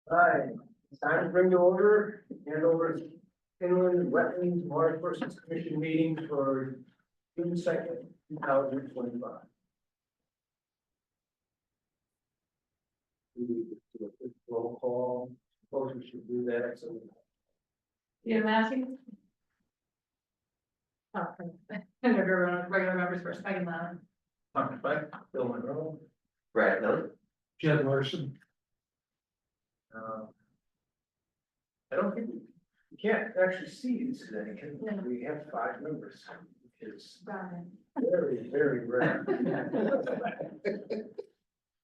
Right, it's time to bring to order and over Inland Wetlands Water Courses Commission meeting for June 2nd, 2025. We do a quick roll call, suppose we should do that, so. Yeah, Matthew? Oh, regular members first, Megan Loud. Dr. Beck, Bill Monroe, Brad Miller. Jed Larson. I don't think we can't actually see this today, can we? We have 5 members, it's very, very rare.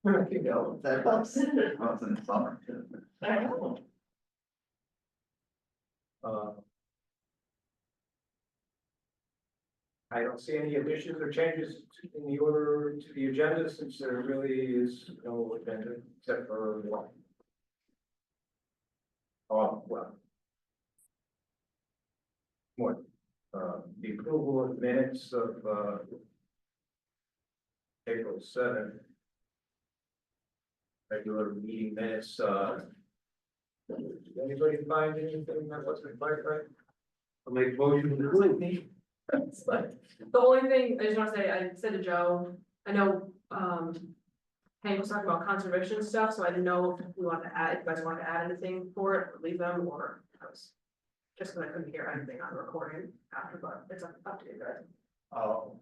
You know, That helps. Well, it's in the summer too. I know. I don't see any additions or changes in the order to the agenda, since there really is no agenda except for one. Oh, well. What, the approval of minutes of, April 7th. Regular meeting minutes, did anybody find anything that wasn't quite right? I'll make motion to approve. It's like, the only thing, I just wanna say, I said to Joe, I know, Hank was talking about conservation stuff, so I didn't know if we wanted to add, if you guys wanted to add anything for it, or leave them, or I was. Just because I couldn't hear anything on the recording after, but it's up to you guys. Oh.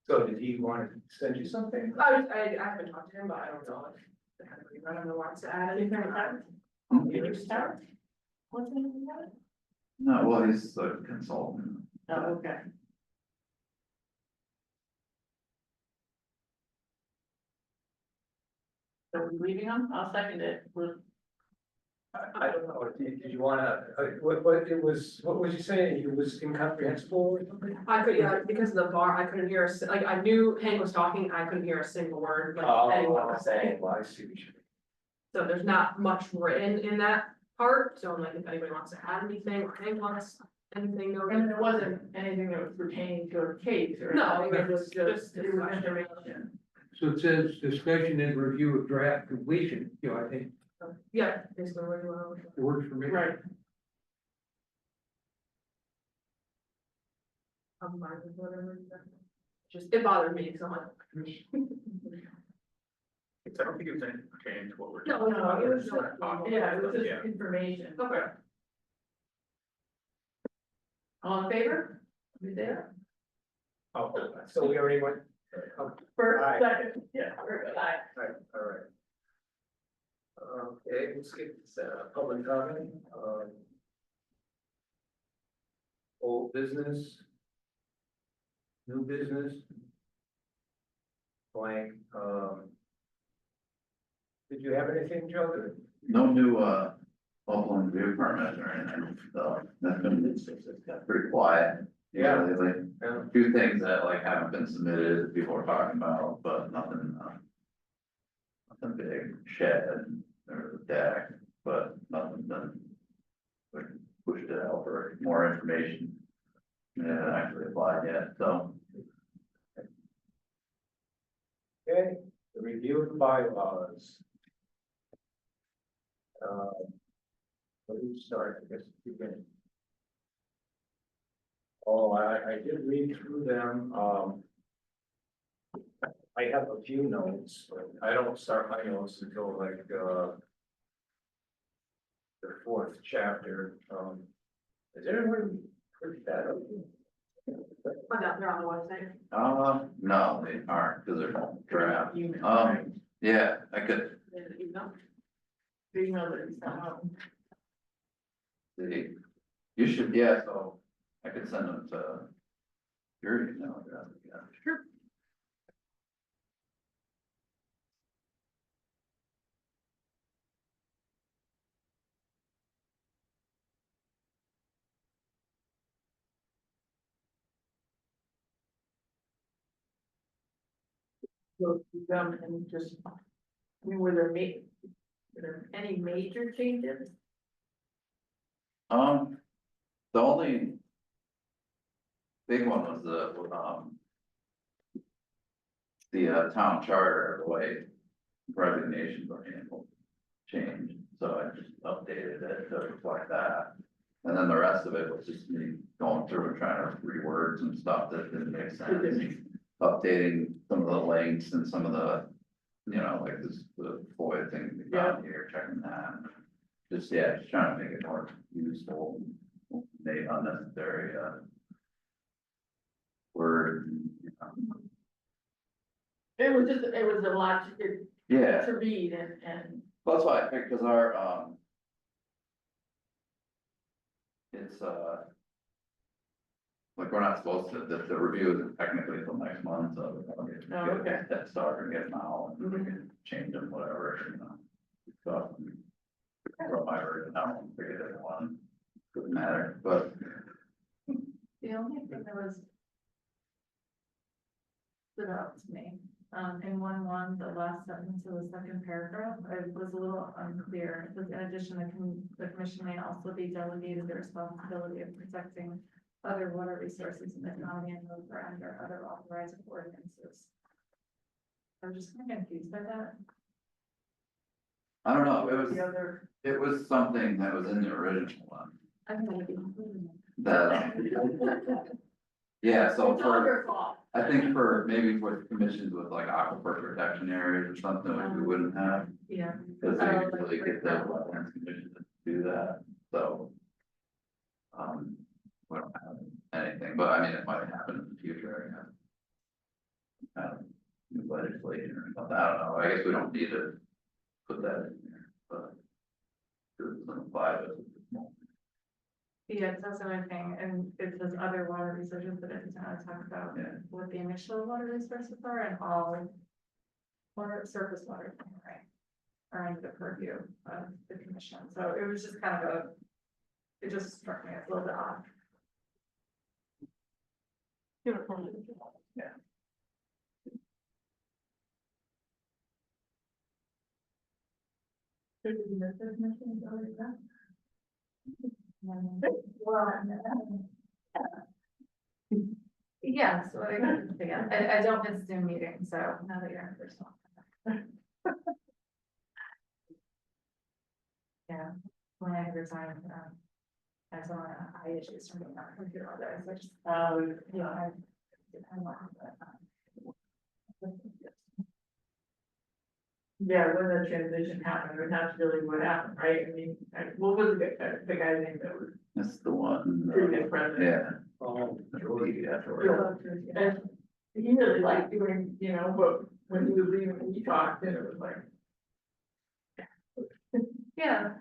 So did he want to send you something? I haven't talked to him, but I don't know if I don't know wants to add anything like that. What's the name of that? No, well, he's a consultant. Oh, okay. So we're leaving them, I'll second it. I don't know, did you wanna, what was you saying, it was incomprehensible or something? I could, yeah, because of the bar, I couldn't hear, like, I knew Hank was talking, I couldn't hear a single word, like, anyone was saying. Well, I see what you mean. So there's not much written in that part, so like, if anybody wants to add anything, or Hank wants anything, no. And there wasn't anything that was pertaining to a case or. No, anything, it was just it was discussion. information. So it says discussion and review of draft completion, you know, I think Yeah, basically what you want. it works for me. Right. I'm fine with whatever. Just, it bothered me, because I'm like. I don't think it was anything pertaining to what we're. No, No, it was just- talking Yeah, it was about. just information. Okay. All in favor? You there? Oh, so we already went. First, Aye. second, yeah, we're good. Aye. All right. Okay, let's get this, public comment, old business. New business. Blank, did you have anything, Joe? No new, upland review permit or anything, so that's been, it's got pretty quiet. Yeah. Lately. Yeah. A few things that like haven't been submitted, that people are talking about, but nothing, nothing big, shed or deck, but nothing been. We pushed it out for more information. And it hasn't actually applied yet, so. Okay, the review of the bylaws. Where do you start? I guess beginning. Oh, I did read through them, I have a few notes, but I don't start my notes until like, the 4th chapter, is everyone pretty bad? Find out they're on the website. No, they aren't, because they're draft. Email, right? Yeah, I could, You know. Email that you sent out. see, you should, yeah, so I could send them to your email address, yeah. Sure. Go through them and just, I mean, were there any major changes? The only big one was the town charter, the way resignations or handled change, so I just updated it to reflect that. And then the rest of it was just me going through and trying to reword some stuff that didn't make sense. Updating some of the links and some of the, you know, like this, the void thing we found here, checking that. Just, yeah, just trying to make it more useful, made unnecessary, word. It was a lot Yeah, to read and. well, that's why I picked, cause our, it's, like, we're not supposed to, the review isn't technically until next month, so. Oh, okay. That start and get them out, and we can change them, whatever, you know. So, from my version, I don't figure that one, doesn't matter, but, The only thing that was stood out to me, in 1.1, the last sentence of the second paragraph, it was a little unclear. It was in addition, the commission may also be delegated the responsibility of protecting other water resources in the county and those are under other authorized ordinances. I'm just kind of confused by that. I don't know, The other. it was something that was in the original one, I'm gonna be including that, yeah, so It's all for. your fault. I think for, maybe for commissions with like aquifer protection areas or something, which we wouldn't have, it. Yeah. because they Oh, usually get the wetlands commission to do that, so. We don't have anything, but I mean, it might happen in the future, I guess. New legislation or something, I don't know, I guess we don't need to put that in there, but. It doesn't apply to us. Yeah, that's another thing, and it says other water resources, but it doesn't talk about Yeah. what the initial water resources are and all water, surface water, right? Are under the purview of the commission, so it was just kind of it just struck me as a little bit odd. Yeah. Yeah, so I don't miss Zoom meetings, so now that you're in person. Yeah, when I resigned, I saw eye issues from being on a computer all day, so I just, you know, I want to. Yeah, when the transition happened, it that's really what happened, right? I mean, what was the guy's name that was That's the one. previous president? Yeah. Oh, Yeah. And he really liked doing, you know, but when he was leaving, we talked and it was like. Yeah.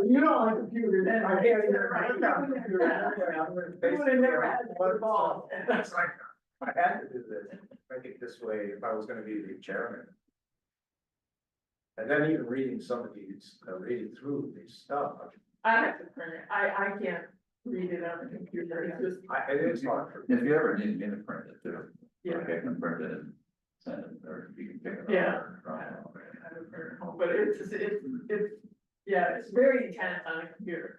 You don't like computers, then. I can't even write down the computer. I'm gonna You would have never had basically- one ball. It's like, I had to do this, make it this way if I was gonna be the chairman. And then even reading some of these, reading through these stuff, I have to print it, I can't read it on the computer, it's just, it is hard for. If you ever need me to print it too, yeah. like I can print it and send it, or you can pick it up. Yeah. or- I don't print at home, but it's just, it's, yeah, it's very intense on a computer.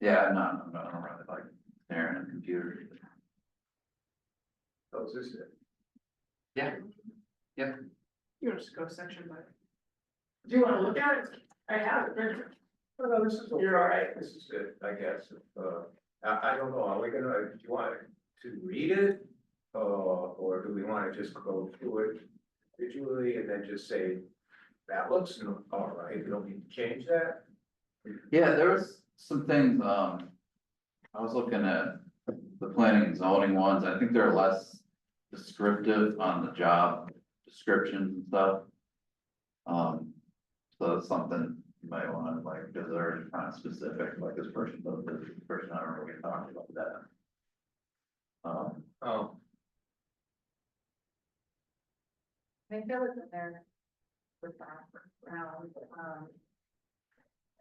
Yeah, I'm not really like staring at computers. So is this it? Yeah. You want to just go section by. Do you wanna look at it? I have it printed. Oh, no, this is. okay. You're all right. This is good, I guess, I don't know, are we gonna, do you want to read it? Or do we wanna just go through it visually and then just say, that looks all right, we don't need to change that? Yeah, there was some things, I was looking at the planning and zoning ones, I think they're less descriptive on the job descriptions and stuff. So that's something you might wanna like, because they're kind of specific, like this person does this person, I remember we talked about that. Oh, I feel like they're with that round,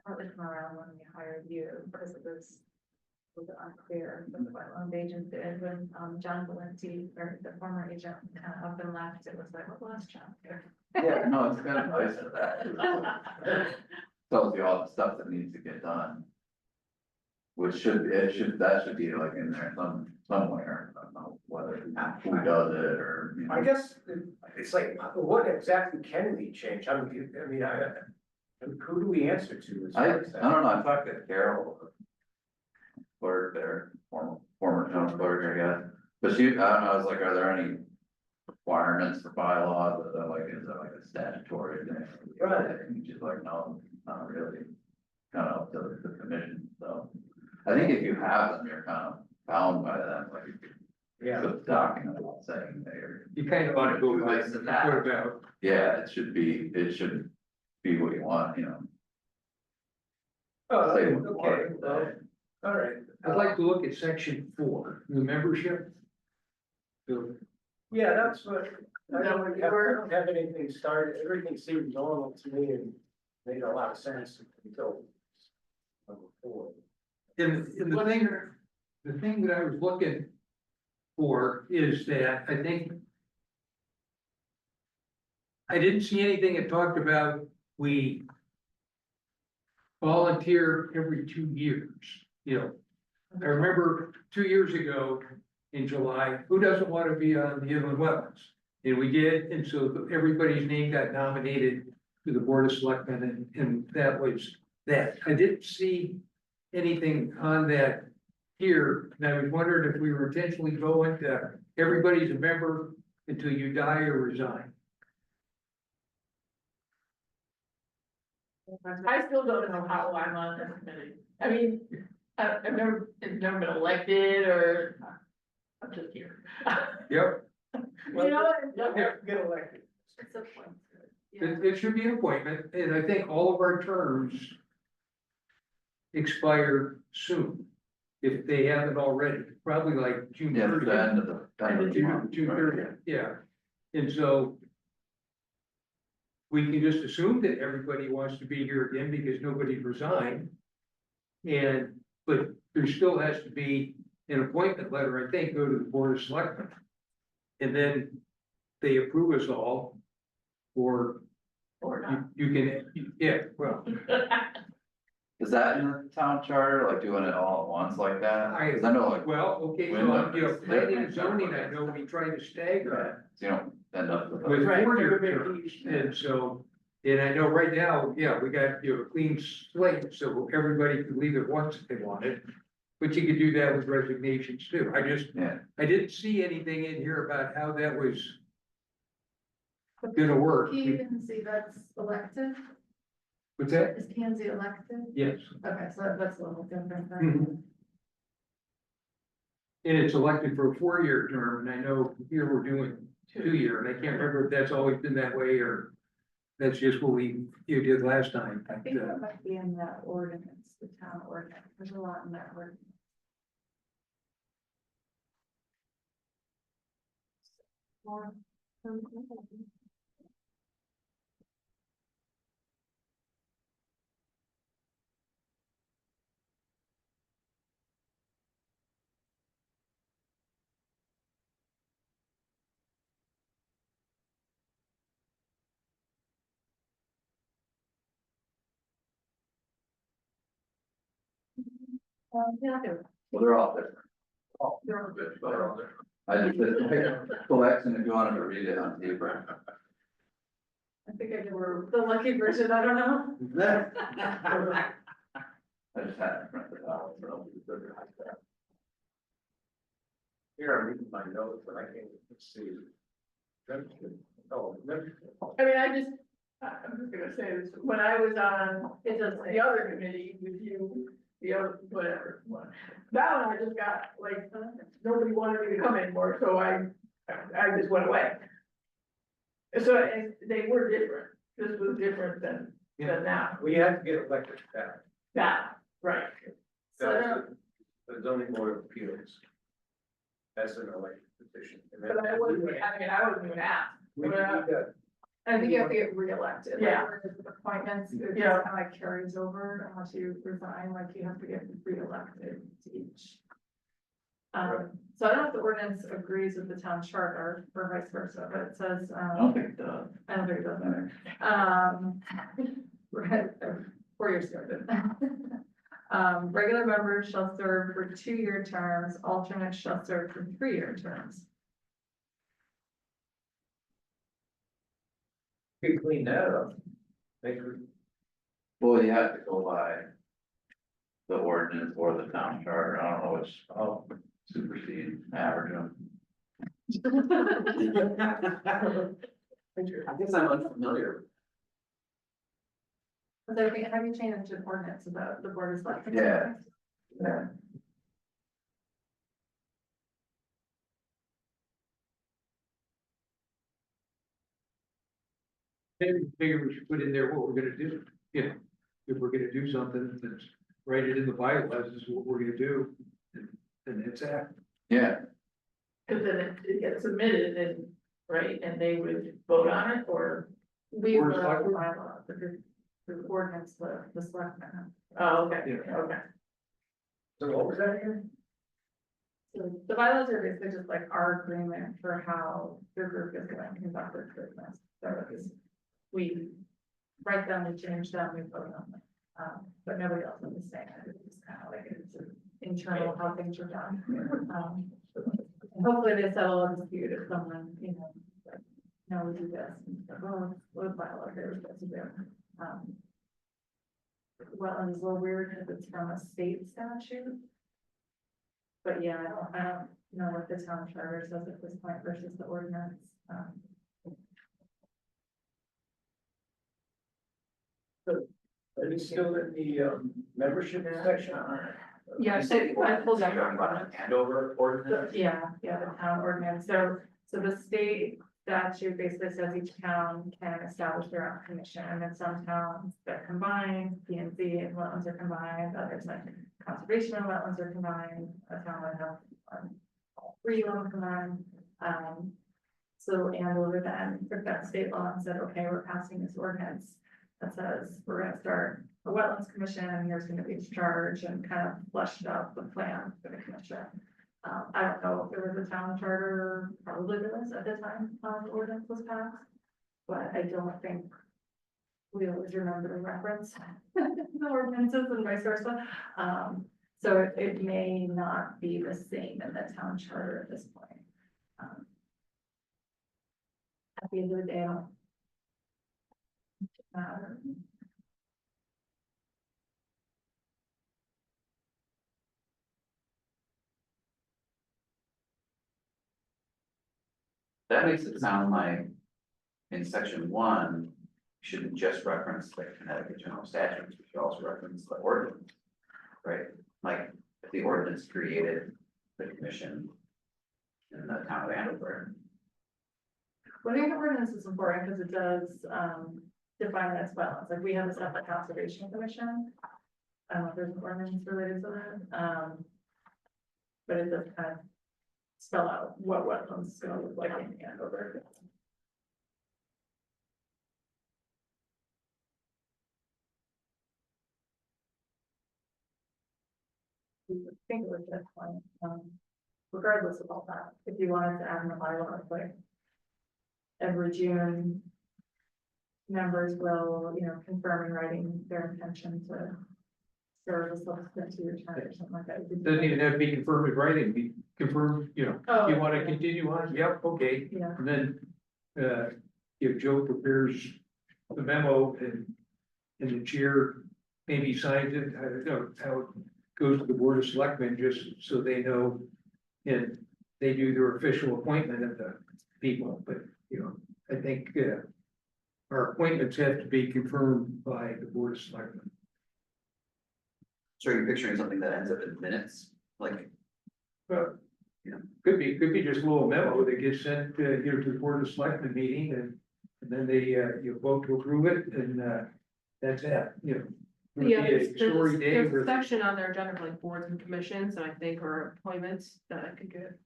partly from around when we hired you, because it was a little bit unclear, but what one of the agents did when, John Valenti, or the former agent, up and left, it was like, what was John here? Yeah, no, it's kind of nice for that. Tells you all the stuff that needs to get done. Which that should be like in there somewhere, I don't know whether, who does it, or, you know. I guess it's like, what exactly can we change? I mean, who do we answer to? As I far as that? don't know, I talked to Carol. Clerk there, former town clerk, I guess, but she, I don't know, I was like, are there any requirements for bylaws, that are like, is that like a statutory thing? Right. And she's like, no, not really, kind of up to the commission, so. I think if you have them, you're kind of bound by them, like, Yeah, the document saying they're. You kind of want to go by This and that. what about, Yeah, it should be what you want, you know. oh, Say okay, what you want, well, all right. I'd like to look at section 4, the membership. So, Yeah, that's what, I That don't would have, I work. don't have anything started, everything seemed normal to me and made a lot of sense until number 4. and the thing that I was looking for is that I think I didn't see anything that talked about we volunteer every 2 years, you know. I remember 2 years ago in July, who doesn't want to be on the inland wetlands? And we did, and so everybody's name got nominated to the Board of Selectmen, and that was that. I didn't see anything on that here, and I was wondering if we were intentionally going to, everybody's a member until you die or resign. I still don't know how I'm on this committee. I mean, I've never been elected or, I'm just here. Yep. You know, Get elected. It's a point. Yeah. It should be an appointment, and I think all of our terms expire soon, if they haven't already, probably like June Yeah, the 30th. end of the month, June right? 30th, yeah. And so we can just assume that everybody wants to be here again because nobody resigned. But there still has to be an appointment letter, I think, go to the Board of Selectmen. And then they approve us all, or or not. you can, yeah, well, Is that in the town charter, like doing it all at once like that? 'Cause I know like, well, okay, so, you know, planning and zoning, I know we try to stagger you don't end up with. with Right, 4-year everybody- terms, and so. And I know right now, yeah, we got, you know, a clean slate, so everybody could leave it once if they wanted. But you could do that with resignations too. Yeah, I didn't see anything in here about how that was gonna work. P and Z, that's elected, What's that? is P and Z elected? Yes, Okay, so that's a little different Mhm. than. and it's elected for a 4-year term, and I know here we're doing 2-year, and I can't remember if that's always been that way, or that's just what you did last time. I think that might be in that ordinance, the town ordinance, there's a lot in that ordinance. Yeah, well, they're all different. they're all Good, but I just did collection if you wanted to read it on paper. I think I did the lucky version, I don't know. I just had to print it out, so. Here, I'm reading my notes, but I can't see. Oh, I mean, I'm just gonna say this, when I was on, It does say. the other committee with you, the other, whatever, one. That one I just got, like, nobody wanted me to come anymore, so I just went away. So, and they were different, this was different than now, we had to get elected back. that, right. So I That don't, was the zoning board of appeals. That's an elected position. And then But I wasn't even asked. we got, I think you have to get reelected. like, Yeah. where with appointments, it just Yeah. kind of like carries over unless you resign, like you have to get reelected to each. So I don't know if the ordinance agrees with the town charter or vice versa, but it says, I don't think it does. I don't think it does either. Right, 4 years ago. Regular members shall serve for 2-year terms, alternates shall serve for 3-year terms. could clean that up. Make it- Well, you have to go by the ordinance or the town charter, I don't know which, I'll supersede, average them. I guess I'm unfamiliar. But I think, have you changed an ordinance about the board is like? Yeah. Yeah. Maybe figure we should put in there what we're gonna do, you know, if we're gonna do something, then write it in the bylaws, this is what we're gonna do. And it's that, Yeah, Cause then it gets submitted and, right, and they would vote on it, or, We Or were select- the bylaw, the ordinance, the selectmen. oh, okay, Yeah. okay. So what was that again? So the bylaws are basically just like our agreement for how the group is going to conduct its business. So it's, we write them, we change them, we vote on them. But nobody else understands it. It's kind of like it's an internal how things are done. Hopefully they settle a dispute if someone, you know, like, no, we do this, and it's like, oh, what bylaw here is supposed to do. Wetlands is a little weird because it's from a state statute. But yeah, I don't know what the town charter says at this point versus the ordinance. Are you still in the membership section? Yeah, so I pulled that one. Handover ordinance? Yeah, the town ordinance, so the state statute basically says each town can establish their own commission, and then some towns that combine, P and Z and wetlands are combined, others like conservation and wetlands are combined, a town would have all three of them combined. So Andover then took that state law and said, okay, we're passing this ordinance that says we're gonna start a wetlands commission, and here's gonna be its charge, and kind of fleshed out the plan for the commission. I don't know if there was a town charter, probably there was at the time, the ordinance was passed. But I don't think we always remember to reference the ordinances and vice versa. So it may not be the same in the town charter at this point. At the end of the day, I don't. that makes it sound like in section one, you shouldn't just reference the Connecticut general statutes, you should also reference the ordinance. Right, like if the ordinance created the commission in the town of Andover. Well, I think the ordinance is important because it does, define it as wetlands, like we have a separate conservation commission. I don't know if there's an ordinance related to that, but it does kind of spell out what wetlands is gonna look like in Andover. I think it was this one, regardless of all that, if you wanted to add in the bylaw, like every June, members will, you know, confirm in writing their intention to serve a subsequent to your term or something like that. it doesn't even have to be confirmed in writing, be confirmed, you know, Oh, you wanna continue on, yep, okay. yeah, And then, if Joe prepares the memo and the chair maybe signs it, I don't know how it goes to the board of selectmen, just so they know. And they do their official appointment of the people, but, you know, I think, our appointments have to be confirmed by the board of selectmen. So you're picturing something that ends up in minutes, like, Could be just a little memo that gets sent, you know, to the board of selectmen meeting and then they, you vote to approve it and, that's that, you know. It would Yeah, be a story day there's a where- section on their agenda for like boards and commissions, and I think, or appointments that I could get.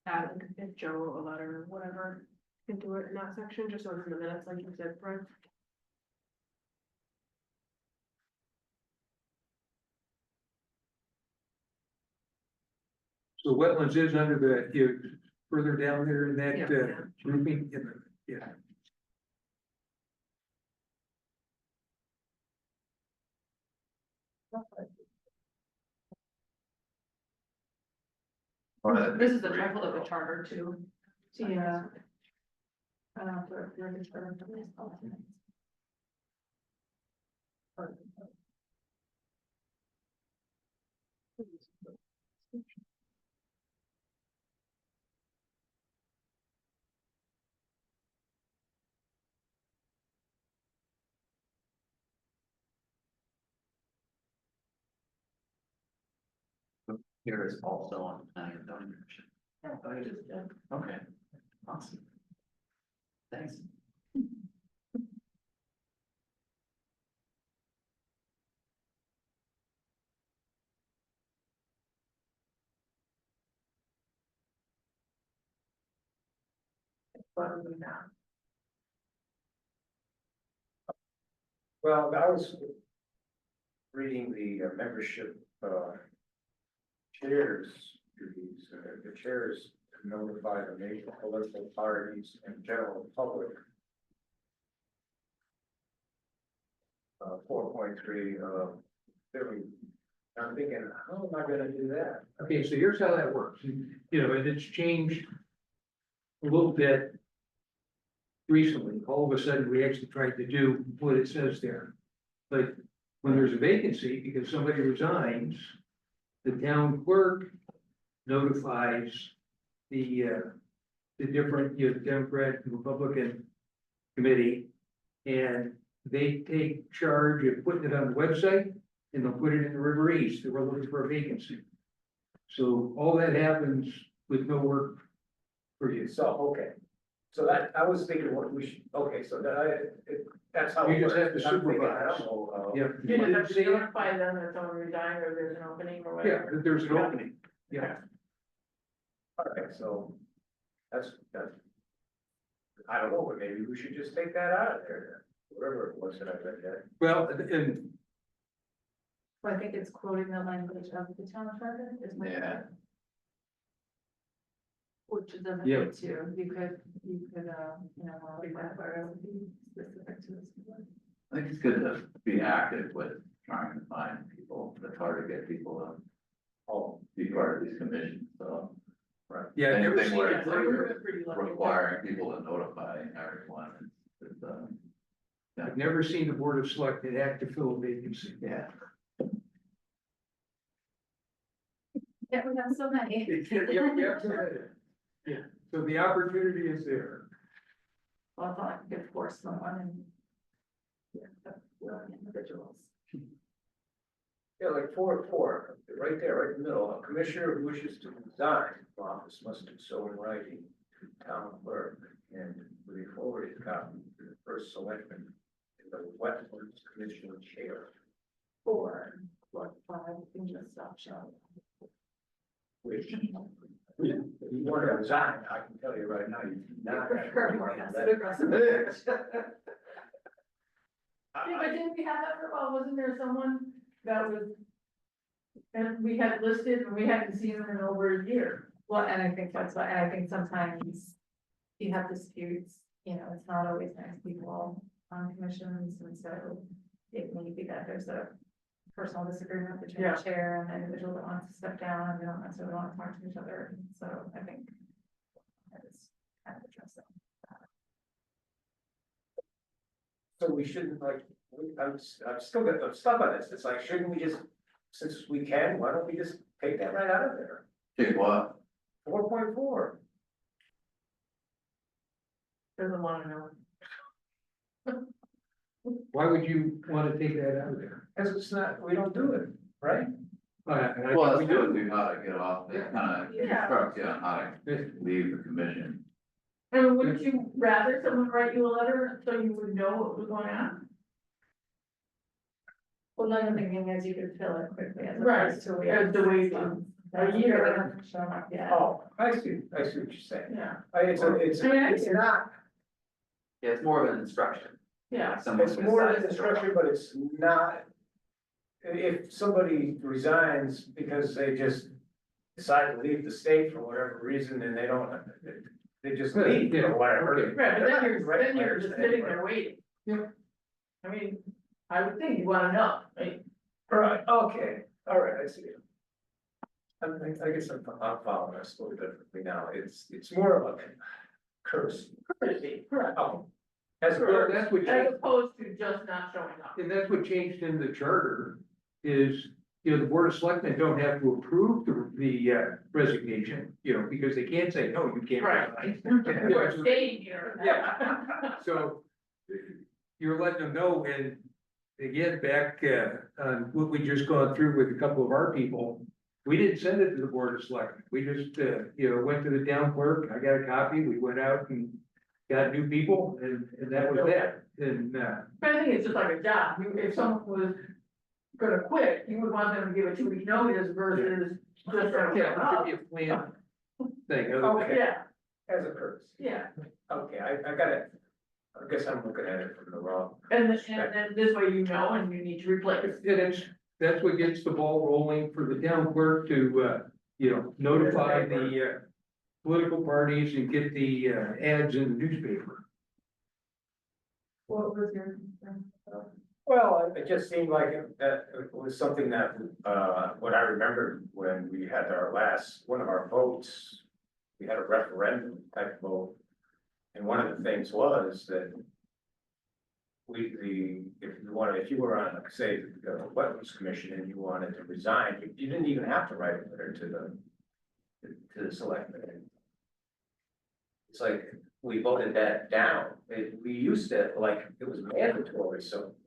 Added, if Joe wrote a letter or whatever, into it in that section, just so it's in the minutes, like you said, Fred. So wetlands is under the, you know, further down there in that, Yeah. grouping, in the, yeah. or that. This is the template of the charter too. yeah. For register of the alternates. Here is also on the planning and zoning commission. Yeah, I just did. Okay, awesome. Thanks. But we now. Well, I was reading the membership, chairs, duties, the chairs notify the major political parties and general public. 4.3, I'm thinking, how am I gonna do that? Okay, so here's how that works, and it's changed a little bit recently. All of a sudden, we actually tried to do what it says there. But when there's a vacancy, because somebody resigns, the town clerk notifies the different, Democrat, and Republican committee, and they take charge of putting it on the website, and they'll put it in the River East, that we're looking for a vacancy. So all that happens with no work for you. So, okay, so that, I was thinking what we should, okay, so that's how. You it just have works. to I'm thinking, supervise. I don't know, Yeah. You just have to See it? notify them that someone resigned or there's an opening or Yeah, whatever. that there's an opening, yeah. all right, so that's, I don't know, but maybe we should just take that out of there, whatever it was that I read that. Well, and Well, I think it's quoting the language of the town charter, is my. Yeah. Which it doesn't Yeah. need to, you could, modify or be specific to this. I think it's good to be active with trying to find people. It's hard to get people to be part of these commissions, so. yeah, I've never Anything seen where it. it's We're pretty lucky. requiring people to notify everyone, it's, I've never seen the Board of Selectmen act to fill a vacancy. yeah. Yeah, we have so many. Yeah, so the opportunity is there. Well, I thought I could force someone and. Yeah, but we're individuals. Yeah, like 4.4, right there, right in the middle, a commissioner who wishes to resign from office must do so in writing to town clerk and we forward his copy to the first selectman in the Wetlands Commission chair, Or, what, five, you can just stop showing. which if you want to resign, I can tell you right now, you do not. have to worry about that. Yeah, but didn't we have that for, well, wasn't there someone that was? And we had listed and we hadn't seen them in over a year. Well, and I think that's why, and I think sometimes you have disputes, it's not always nice people on commissions, and so it may be that there's a personal disagreement between Yeah. the chair and the individual that wants to step down, and they don't necessarily want to talk to each other, so I think that is kind of addressing. So we shouldn't I'm stuck on this, it's like, shouldn't we just, since we can, why don't we just take that right out of there? Take what? 4.4, Doesn't want to know. Why would you want to take that out of there? because it's not, we don't do it, right? And I Well, think that's we good, do. we how to get off, it kind of Yeah. instructs you on how to leave the commission. I mean, wouldn't you rather someone write you a letter so you would know what was going on? Well, another thinking is you could fill it quickly as Right, opposed to. as the way to- a year. Show up, yeah. Oh, I see what you're saying. Yeah, It's not, Yeah, it's more of an instruction. yeah. Like someone it's who more decides than to drop. instruction, but it's not. If somebody resigns because they just decide to leave the state for whatever reason and they don't, they just leave Yeah, or whatever. okay. Right, but Right, then you're just sitting there waiting. Yeah. I mean, I would think you wanna know, right? Right, okay, all right, I see it. I guess I'm following us a little differently now, it's more of a courtesy, correct, Oh, as a Well, courtesy. that's what as changed, opposed to just not showing up. and that's what changed in the charter is, the Board of Selectmen don't have to approve the resignation, because they can't say, no, you can't. Right. resign. We're staying here. Yeah. So you're letting them know, and again, back on what we just gone through with a couple of our people, we didn't send it to the Board of Selectmen. We just, went to the town clerk, I got a copy, we went out and got new people, and that was that. And, But I think it's just like a job, if someone was gonna quit, you would want them to give a 2-week notice versus just. yeah, it should be a plan thing. Okay. Yeah, As a courtesy. yeah, Okay, I got it. I guess I'm looking at it from the wrong. and then this way you know, and you need to replace. That's what gets the ball rolling for the town clerk to, notify the political parties and get the ads in the newspaper. What was your concern? Well, it just seemed like it was something that, what I remembered when we had one of our votes, we had a referendum type vote. And one of the things was that if you were on, say, the Wetlands Commission and you wanted to resign, you didn't even have to write a letter to the selectmen. It's like, we voted that down. We used it like it was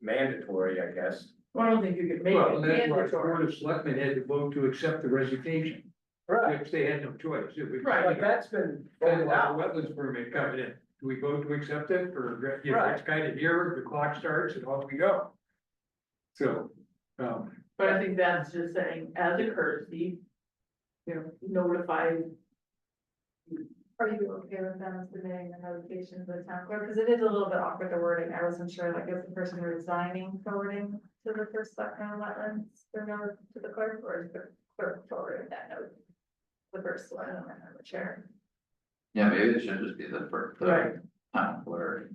mandatory, I guess. Well, I don't think you could make Well, it that's why the mandatory. Board of Selectmen had to vote to accept the resignation, which they had no choice. It was Right. But that's been kind of voted like a out. wetlands permit coming in. Do we vote to accept it, or, it's Right. kind of here, the clock starts and off we go. So, But I think that's just saying, as a courtesy, notify. Are you okay with them submitting the notification to the town clerk? Because it is a little bit awkward, the wording. I wasn't sure, like, is the person resigning forwarding to the first selectman on wetlands, their note to the clerk, or is the clerk forwarding that note? The first selectman and the chair. Yeah, maybe it should just be the first, Right. town clerk.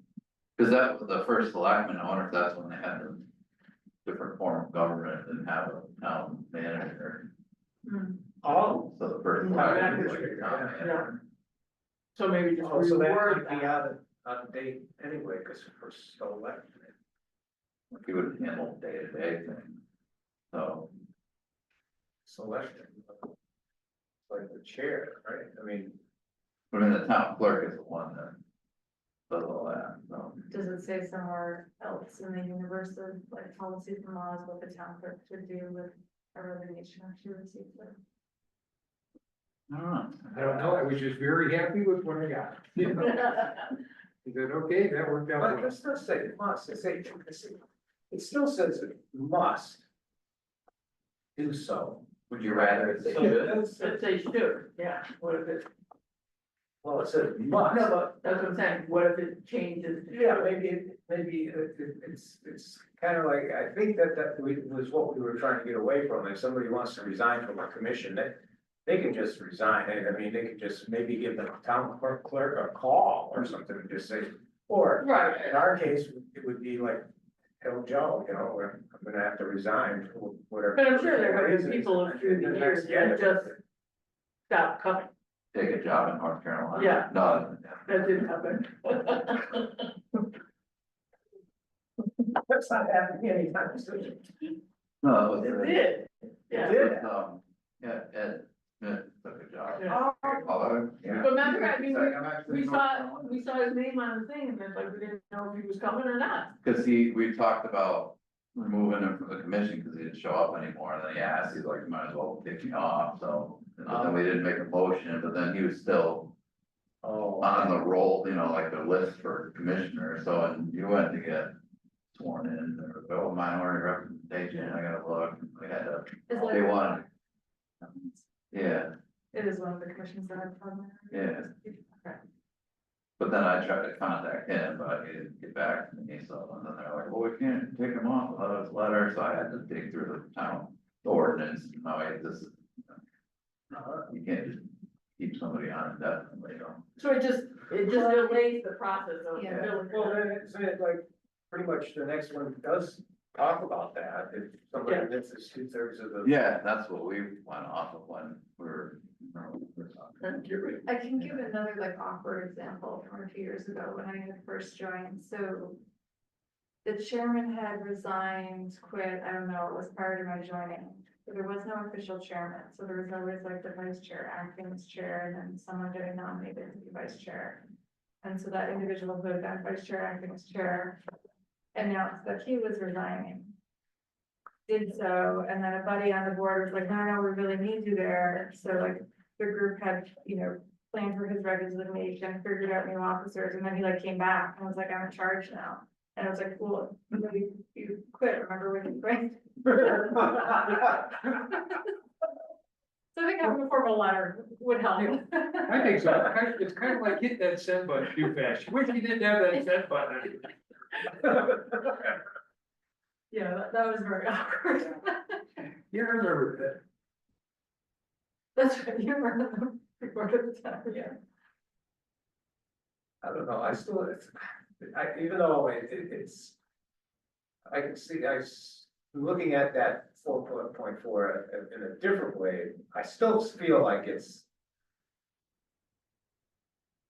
Cause that was the first selectman, I wonder if that's when they had the different form of government and have a town manager. Oh, So the first Yeah, selectman that was like a could- town yeah. manager. So maybe just so that reword might be that. out of date anyway, because we're so elected. He would handle day-to-day things. So, Selection. Like the chair, right? I mean, the town clerk is the one that does all that, so. Does it say somewhere else in the universe of like policies and laws what the town clerk should do with a resignation if she receives it? I don't know. I don't know, I was just very happy with what I got. He said, okay, that worked out. but well." it still say must, it still says it must do so. Would you rather it say So should? that's- Let's say should, yeah, what if it, Well, it says must. no, but that's what I'm saying, what if it changes? to Yeah, should? maybe it's kind of like, I think that was what we were trying to get away from. If somebody wants to resign from a commission, they can just resign. I mean, they could just maybe give the town clerk a call or something and just say, or Right. in our case, it would be like, tell Joe, I'm gonna have to resign, whatever. But I'm sure there whatever are it is, people and through the then years that's the end that of it. just stop coming, Take a job in North Carolina. Yeah. No. that didn't happen. That's not happening anytime soon. No, it was. It did, yeah. It did. Ed Smith took a job. Yeah. Although, But remember, I mean, I'm actually we in saw, North Carolina. we saw his name on the thing, and it's like, we didn't know if he was coming or not. Cause we talked about removing him from the commission because he didn't show up anymore, and then he asked, he's like, you might as well take me off, so. And then we didn't make a motion, but then he was still Oh. on the roll, like the list for commissioner, so and you went to get sworn in, or minority representation, I gotta look, we had to, Is they like- wanted. Yeah, It is one of the commissions that I've done. Yeah. Okay. but then I tried to contact him, but he didn't get back to me, so, and then they're like, well, we can't take him off without his letter, so I had to dig through the town ordinance, no, you can't just keep somebody on indefinitely, So it just delays the process of Yeah. filling. Well, then isn't it like, pretty much the next one does talk about that, if somebody Yeah. misses 2/3 of the. Yeah, that's what we went off of when we were I can give another like awkward example from a few years ago when I had first joined, so. The chairman had resigned, quit, I don't know, it was prior to my joining, but there was no official chairman, so there was always like the vice chair, acting as chair, and then someone getting nominated to be vice chair. And so that individual who had been vice chair, acting as chair, announced that he was resigning. Did so, and then a buddy on the board was like, no, we really need you there, so like, the group had, planned for his resignation, figured out new officers, and then he like came back and was like, I'm in charge now. And I was like, cool, you quit, remember when you quit? So I think having a formal letter would help. I think so. It's kind of like hit that send button too fast. Wish you didn't have that send button. Yeah, that was very awkward. Yeah, I remember that. That's right, you remember the report at the time, yeah. I don't know, I still, even though it's. I can see, looking at that 4.4 in a different way, I still feel like it's.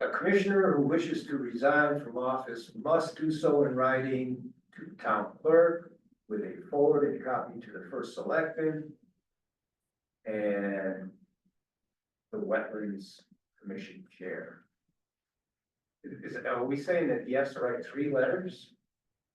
A commissioner who wishes to resign from office must do so in writing to the town clerk with a forwarded copy to the first selectman. And the Wetlands Commission chair. Are we saying that he has to write 3 letters?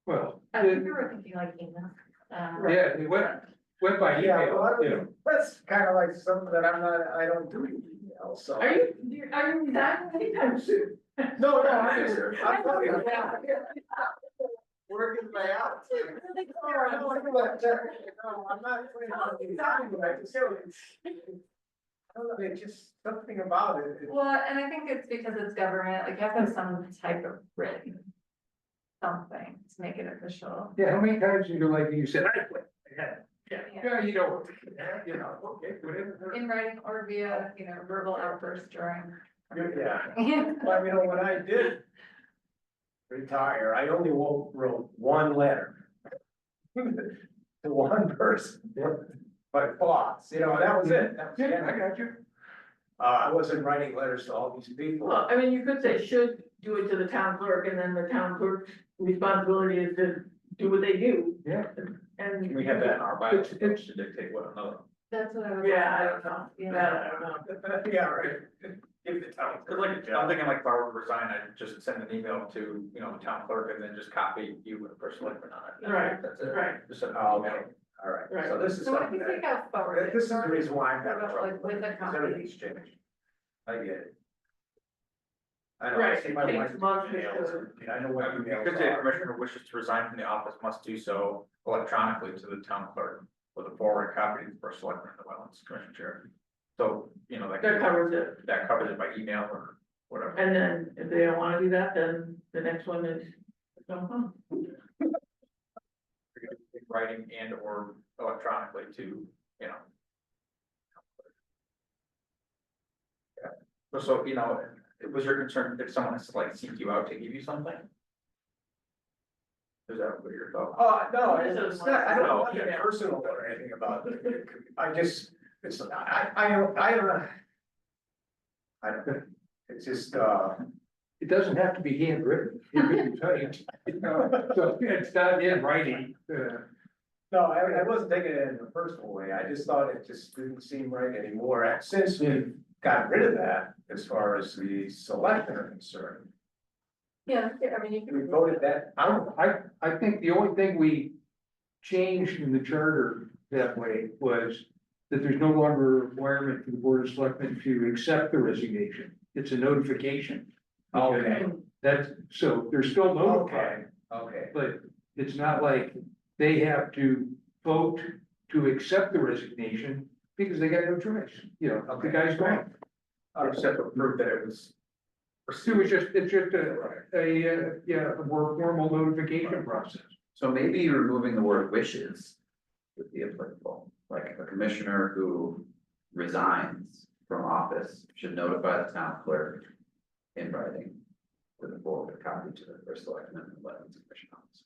Well, I think we were thinking like email. yeah, it went by Yeah, email, well, you know. that's kind of like something that I don't do email, so. Are you resigning anytime soon? No, I'm telling you. Working my out. Really clear on what- No, I'm not putting on the time, but I just feel I don't know, it's just something about it. Well, and I think it's because it's government, like you have to have some type of written. Something to make it official. Yeah, how many times did you said, I quit? Yeah, Yeah. you know, okay, whatever. In writing or via, verbal outburst during. Yeah. Well, when I did retire, I only wrote 1 letter. To 1 person, my boss, that was it. That was the Yeah, end. I got you. I wasn't writing letters to all these people. Well, I mean, you could say should do it to the town clerk, and then the town clerk's responsibility is to do what they do. Yeah. And. We have that in our bylaws It's- to dictate what another. That's what I was. Yeah, I don't know, Yeah. that I don't know. Yeah, right. Give the town. Cause like, I'm thinking like if I were to resign, I'd just send an email to, the town clerk and then just copy you with first selectman on it. Right, That's it. right. Just send an Oh, email. okay, all right, Right. so this is So what if something you take that, out forward? this is the reason why I'm What having about, trouble. like, with a Because copy? everything's changed. I get it. I know, Right, I see my it wife. takes months to- emails, I know what emails Because the are. commissioner who wishes to resign from the office must do so electronically to the town clerk with a forward copy to the first selectman of the Wetlands Commission chair. So, That covers it, that covers it by email or whatever. and then if they don't wanna do that, then the next one is. Writing and or electronically to, So, it was your concern if someone has to like seek you out to give you something? Is that what you're thought? Oh, no, This it's is not, I don't know, like- nothing personal or anything about it. I just, I don't know. It's just, It doesn't have to be handwritten. It can be typed, So it's not in writing. no, I wasn't taking it in a personal way. I just thought it just didn't seem right anymore. Since we've gotten rid of that, as far as the selectmen are concerned, Yeah, I mean, you we can. voted that out. I think the only thing we changed in the charter that way was that there's no longer a requirement for the board of selectmen to accept the resignation. It's a notification. Okay, So they're still notified, okay. but it's not like they have to vote to accept the resignation because they got no choice, the guy's gone. Just have to prove that it was. It's just a more formal notification process. So maybe removing the word wishes would be applicable, like a commissioner who resigns from office should notify the town clerk in writing with a forwarded copy to the first selectman and Wetlands Commission office.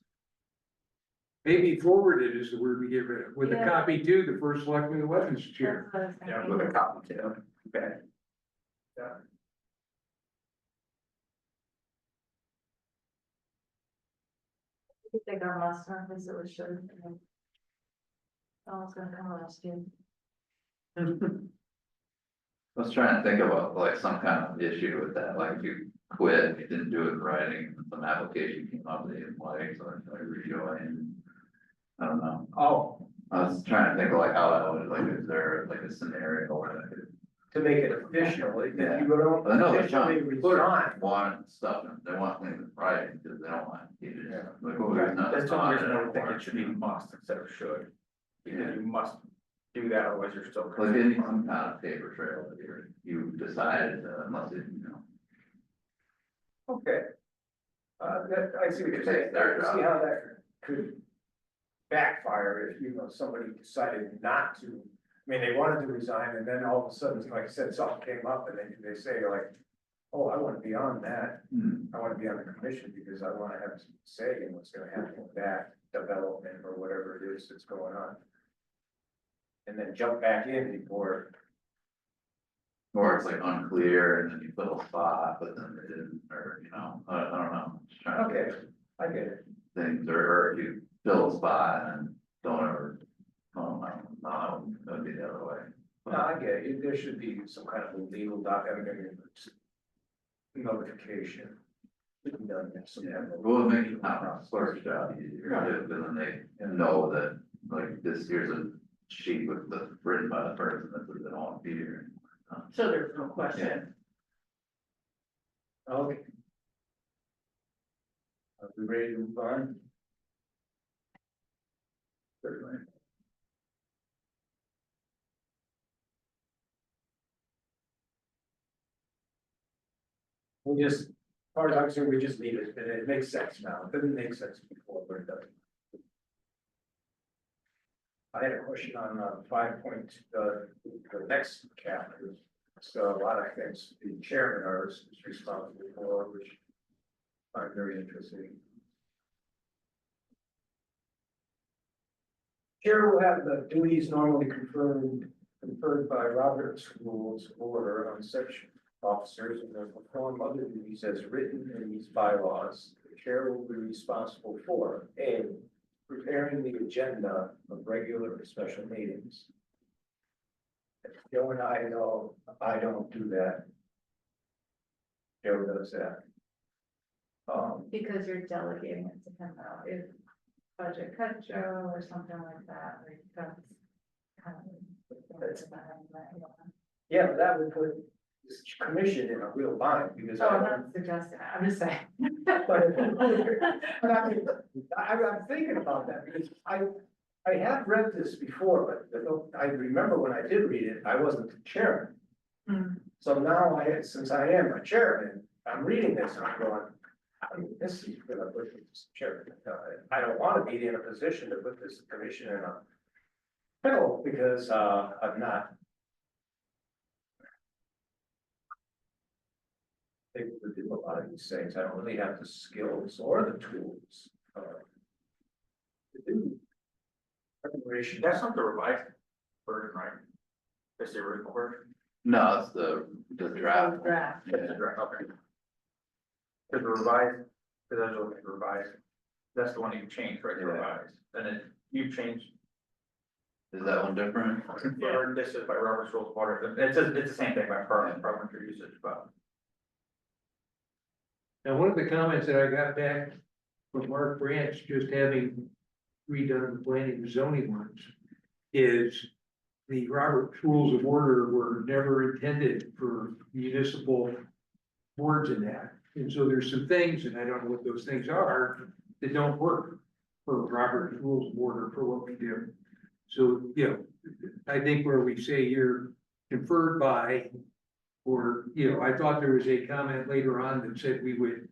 Maybe forwarded is the word we give it, with a Yeah. copy to the first selectman of the wetlands chair. That's what I was Yeah, thinking. with a copy too. Okay. I think our last time, because it was should. Oh, it's gonna come last year. I was trying to think about like some kind of issue with that, like you quit, you didn't do it in writing, some application came up, they didn't like, so I rejoined. I don't know, Oh, I was trying to think of like how that would, like, is there like a scenario where that could. to make it official, if you don't I know they're officially trying to put resign. want stuff, and they want things in writing, because they don't want you to, Yeah. like, well, there's not. That's the only reason I would think it should be must instead of should, because you must do that, otherwise you're still. Like, they need some kind of paper trail that you decided, unless it, you know. Okay. That, I see what you're saying, Their I see job. how that could backfire if, somebody decided not to. I mean, they wanted to resign and then all of a sudden, like I said, something came up and then they say like, oh, I wanna be on that. I wanna be on the commission because I wanna have some say in what's gonna happen with that development or whatever it is that's going on. And then jump back in before, Or it's like unclear and then you fill a spot, but then they didn't, or, you know, I don't know. Just trying to okay, I get it. things, or if you fill a spot and don't ever, no, that'd be the other way. No, I get it, there should be some kind of a legal document, notification. Done, some Yeah, kind of- well, it makes the town clerk's job easier, too, because then they know that, like, this, here's a sheet with the, written by the person that they don't want to be here. So there's no question. Okay. Are we ready to move on? Certainly. We just, as far as I'm concerned, we just leave it, and it makes sense now, it didn't make sense before, but it doesn't. I had a question on 5 the next chapter. So a lot of things the chairman is responsible for, which I'm very interesting. Chair will have the duties normally conferred by Robert's Rules of Order on such officers and will perform other duties as written in these bylaws. The chair will be responsible for A, preparing the agenda of regular or special meetings. Joe and I know I don't do that. Joe does that. Because you're delegating it to him now, if budget cut Joe or something like that, like that's kind of. Yeah, but that would put this commission in a real bind because. Oh, I'm not suggesting, that, I'm just saying. But I mean, I'm thinking about that because I have read this before, but I remember when I did read it, I wasn't the chairman. Hmm. So now since I am a chairman, I'm reading this and I'm going, I mean, this is gonna put this chairman. I don't want to be in a position to put this commission in a pickle because I'm not. Able to do a lot of these things. I don't really have the skills or the tools. To do. Preparation. That's not the revised version, right? That's the original version. No, it's the draft. Draft. That's the direct, okay. Cause the revised, cause I was looking at the revised, that's the one you changed, right, the Yeah. revised, and then you changed. Is that one different? Or this is by Robert's Rules of Order, it's the same thing by parliamentary usage, but. Now, one of the comments that I got back from Mark Branch, just having redone the planning and zoning ones, is the Robert's Rules of Order were never intended for municipal boards in that. And so there's some things, and I don't know what those things are, that don't work for Robert's Rules of Order for what we do. So, I think where we say you're conferred by, or, I thought there was a comment later on that said we would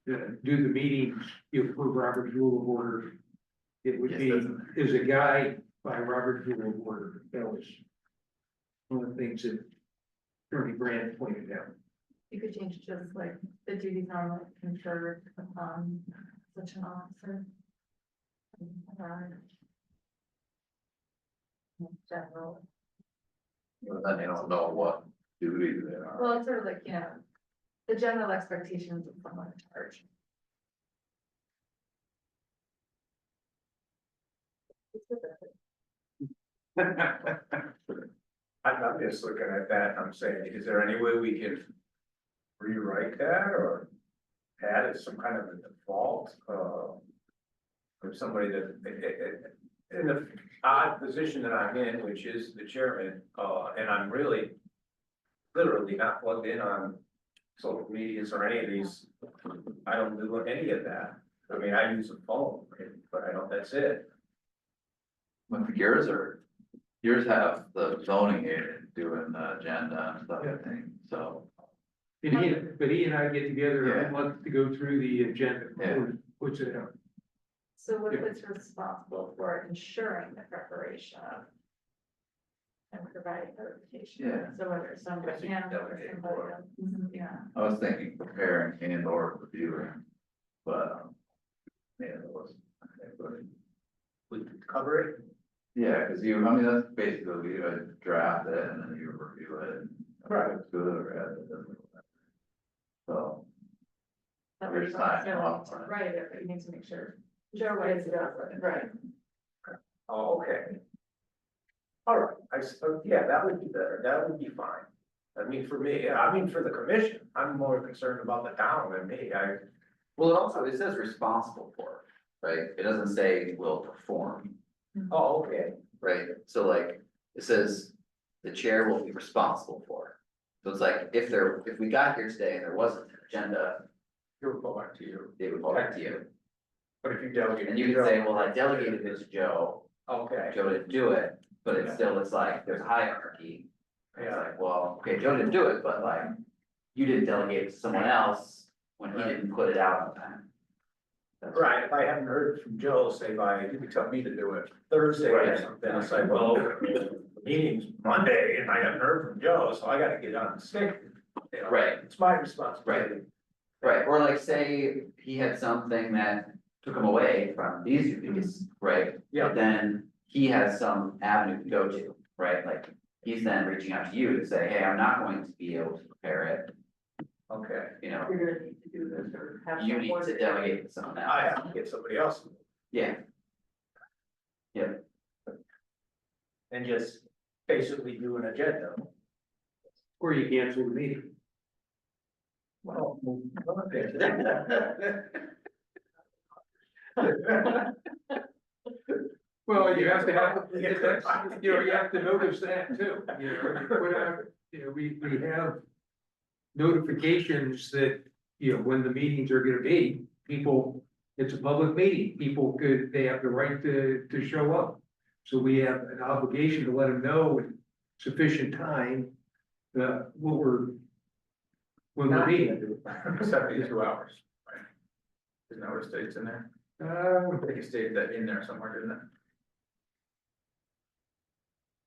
do the meetings, for Robert's Rule of Order. It would Yes, be that's in as a guide by Robert's Rule of Order. That was one of the things that Attorney Brand pointed out. You could change just like the duties normally conferred upon such an officer. General. But then they don't know what duty they are. Well, it's sort of like, you know, the general expectations of someone in charge. I'm just looking at that, and I'm saying, is there any way we can rewrite that or add as some kind of a default, for somebody that, in the odd position that I'm in, which is the chairman, and I'm really literally not plugged in on social medias or any of these. I don't do any of that. I mean, I use a phone, but I don't, that's it. With yours have the zoning agent doing the agenda and stuff, I think, so. But he and I get together every Yeah. month to go through the agenda, Yeah. puts it out. So what if it's responsible for ensuring the preparation of and providing notification? Yeah. So whether it's somebody That's a can or delegated somebody work. else, yeah. I was thinking preparing and or reviewing, but, yeah, it was. We could cover it. Yeah, cause you, I mean, that's basically, you draft it and then you review it. And if Right. It's good or bad, it doesn't matter. So, That You're way you don't signing necessarily off need to on it. write it, but you need to make sure. Joe writes it up, right? Oh, okay. All right, yeah, that would be better, that would be fine. I mean, for me, I mean, for the commission, I'm more concerned about the town than me, Well, it also, it says responsible for, right? It doesn't say will perform, oh, okay. right? So like, it says the chair will be responsible for. So it's like, if we got here today and there wasn't an agenda, You're going to you, they would go back to you. but if you delegate. And you can say, well, I delegated it to Joe, Okay, Joe didn't do it, but it's still, it's like, there's a hierarchy. It's yeah, like, well, okay, Joe didn't do it, but like, you didn't delegate it to someone else when he didn't put it out on time. That's right, if I haven't heard from Joe, say by, you could tell me to do it Thursday or Right. something, it's like, well, the meeting's Monday, and I haven't heard from Joe, so I gotta get on the stick. You know, Right. It's my responsibility. Right, or like say he had something that took him away from these duties, right? Yeah. But then he has some avenue to go to, right? Like, he's then reaching out to you to say, hey, I'm not going to be able to prepare it, Okay, you know, You're gonna need to do this or have. you need someone- to delegate to someone else. I have to get somebody else, Yeah, and just basically do an agenda. Or you cancel the meeting. Well. Well, you have to have, you know, you have to notice that too, you know, you put out, you know, we have notifications that, you know, when the meetings are gonna be, people, it's a public meeting, they have the right to show up. So we have an obligation to let them know in sufficient time, when we're meeting. 72 hours, right? Isn't that what it states in there? I think it stated that in there somewhere, didn't it?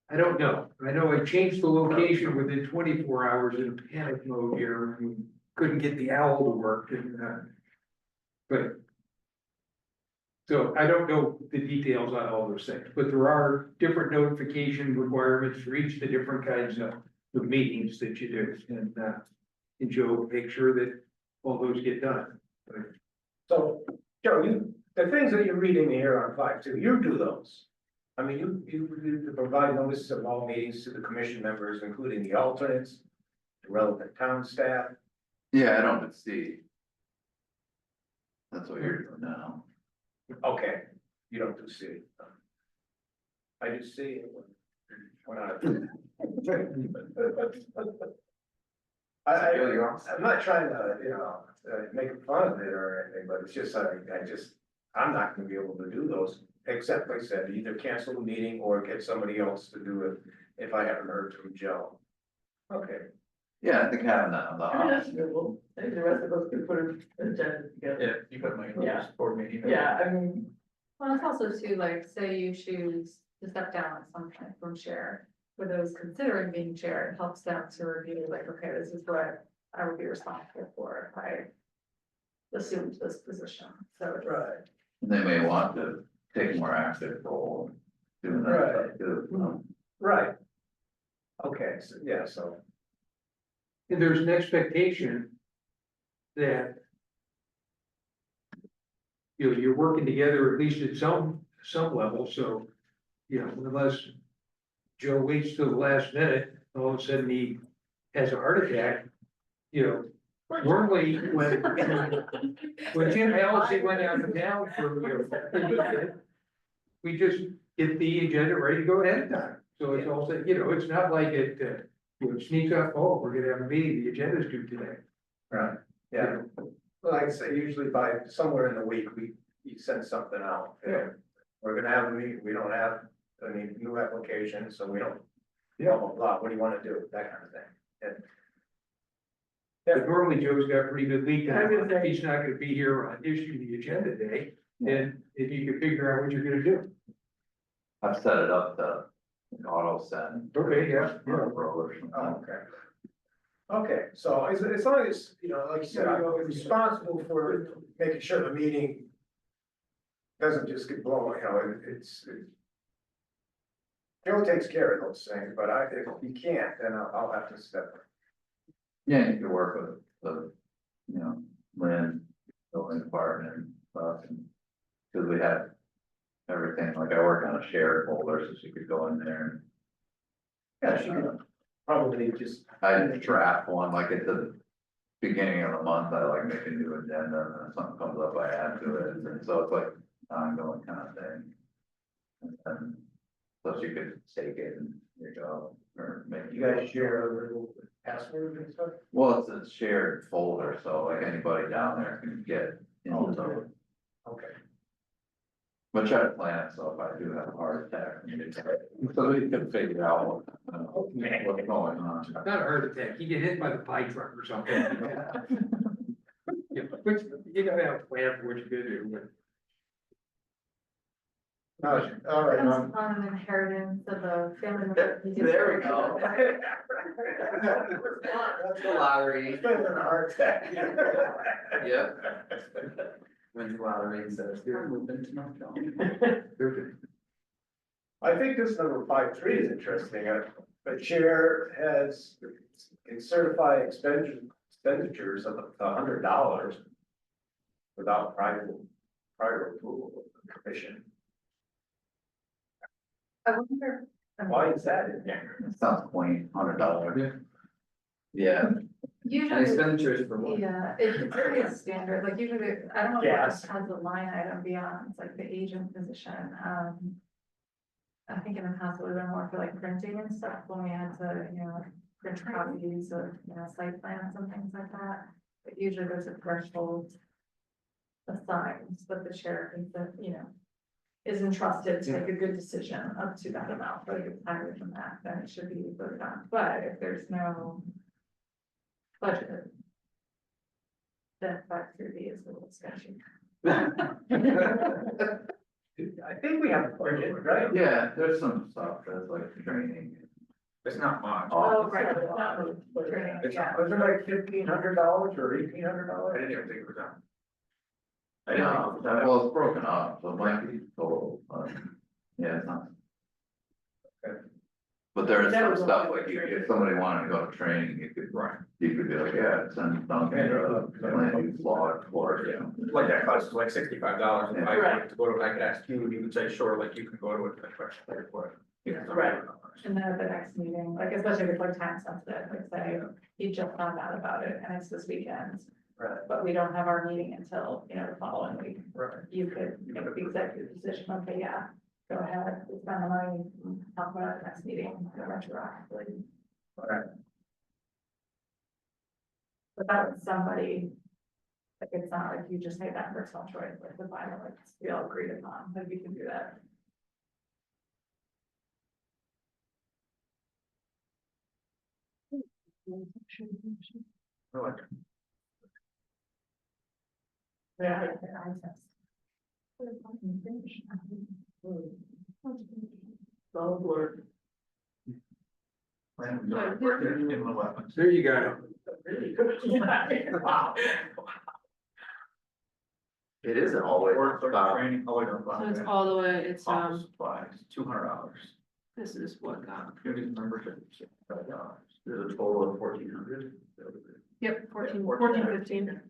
I don't know. I know I changed the location within 24 hours in a panic mode here, and couldn't get the owl to work and, but. So I don't know the details on all those things, but there are different notification requirements for each of the different kinds of meetings that you do, and Joe, make sure that all those get done. So, Joe, the things that you're reading here on 5.2, you do those. I mean, you provide notices of all meetings to the commission members, including the alternates, the relevant town staff. yeah, I don't see. That's what you're doing now. Okay, you don't do C. I do C when I. I'm not trying to, you know, make fun of it or anything, but it's just, I'm not gonna be able to do those. Except, like I said, either cancel the meeting or get somebody else to do it if I haven't heard from Joe. Okay, Yeah, I think having that on the. I mean, that's doable. I think the rest of us could put an agenda together. Yeah, you put my Yeah. board meeting. Yeah, I mean, Well, it's also too, like, say you choose to step down at some point from chair, for those considering being chair, it helps them to review, like, okay, this is what I would be responsible for if I assumed this position, so. right, They may want to take a more active role, doing that stuff too. right. Okay, so, yeah, so. And there's an expectation that you know, you're working together at least at some level, so, you know, unless Joe waits till the last minute, all of a sudden he has a heart attack, you know. Normally, when Jim Allison went out of town for, you know, we just get the agenda ready to go ahead of time. So it's also, you know, it's not like it sneaks up, oh, we're gonna have a meeting, the agenda's due today. Right, yeah. Like I say, usually by somewhere in the week, you send something out. Yeah. We're gonna have a meeting, we don't have any new applications, so we don't. Yeah. Blah, blah, blah, what do you wanna do, that kind of thing. And But normally Joe's got a pretty good lead I time, was if he's not gonna be here on issue the agenda day, then if you can figure out what you're gonna do. I've set it up to auto send. Okay, yeah, yeah. Or something. Oh, okay. Okay, so as long as, you know, like you said, I'm responsible for making sure the meeting doesn't just get blown, you know, it's. Joe takes care of those things, but if he can't, then I'll have to step in. Yeah, you could work with the, you know, Lynn, building department and stuff, and, cause we had everything, like I work on a shared folder, so she could go in there Yeah, she could probably just. and I draft one, like at the beginning of the month, I like make a new agenda, and then something comes up, I add to it, and so it's like ongoing kind of thing. And so she could take it and you go, or make. You guys share a little password and stuff? Well, it's a shared folder, so like anybody down there can get into the, Okay. but try to plan it, so if I do have a heart attack, so we can figure out what's going on. Not a heart attack, you get hit by the pie truck or something. Yeah, which, you gotta have a plan for what you're gonna do. All right, Depends on an inheritance of a family member. There we go. That's The lottery, It's better than a heart attack. yep. Wins the lottery instead of moving to North Carolina. I think this number 5.3 is interesting. The chair has can certify expenditures of $100 without prior approval of the commission. I wonder. Why is that in there? It sounds quaint, $100. Yeah, and Usually, expenditures for what? yeah, it's pretty standard, like usually, I don't know if Gas. it has a line item beyond, it's like the agent position, I think in the past it would have been more for like printing and stuff, when we had to, you know, print copies of, you know, site plans and things like that. But usually there's a threshold assigned, but the chair thinks that, you know, is entrusted to make a good decision up to that amount, but if it's higher than that, then it should be voted on, but if there's no budget, then 5.3 is a little sketchy. I think we have a budget, right? Yeah, there's some stuff that's like training. It's not much. Oh, right. It's Yeah. not, Was it like $1,500 or $1,800? I didn't even think it was done. I I didn't know, think it was done. well, it's broken up, so it might be total, yeah, it's not. But there is That some was stuff, all- like if somebody wanted to go to training, you could, you could be like, yeah, send Duncan to the land use law course, you know. Like that costs like $65, if I Right. wanted to go to, I could ask you, and you would say, sure, like you can go to it, but question for it. Yeah, Right. And then at the next meeting, like especially if it's like time sensitive, like say, you just found out about it and it's this weekend. Right. But we don't have our meeting until, you know, the following week, Right. you could make the executive decision, okay, yeah, go ahead, spend the money, talk about it at the next meeting, retroactively. Right. But that was somebody, like, it's not like you just made that personal choice, like the final, like, we all agreed upon, like, you can do that. I like it. Yeah. Solid work. Plan was worked in the weapons. There you got it. Really good. Wow. It isn't always Work for about, training, oh, wait, no, So it's all the way, it's, office supplies, $200. this is what, Community membership, $65. There's a total of 1,400. Yep, 14, 15.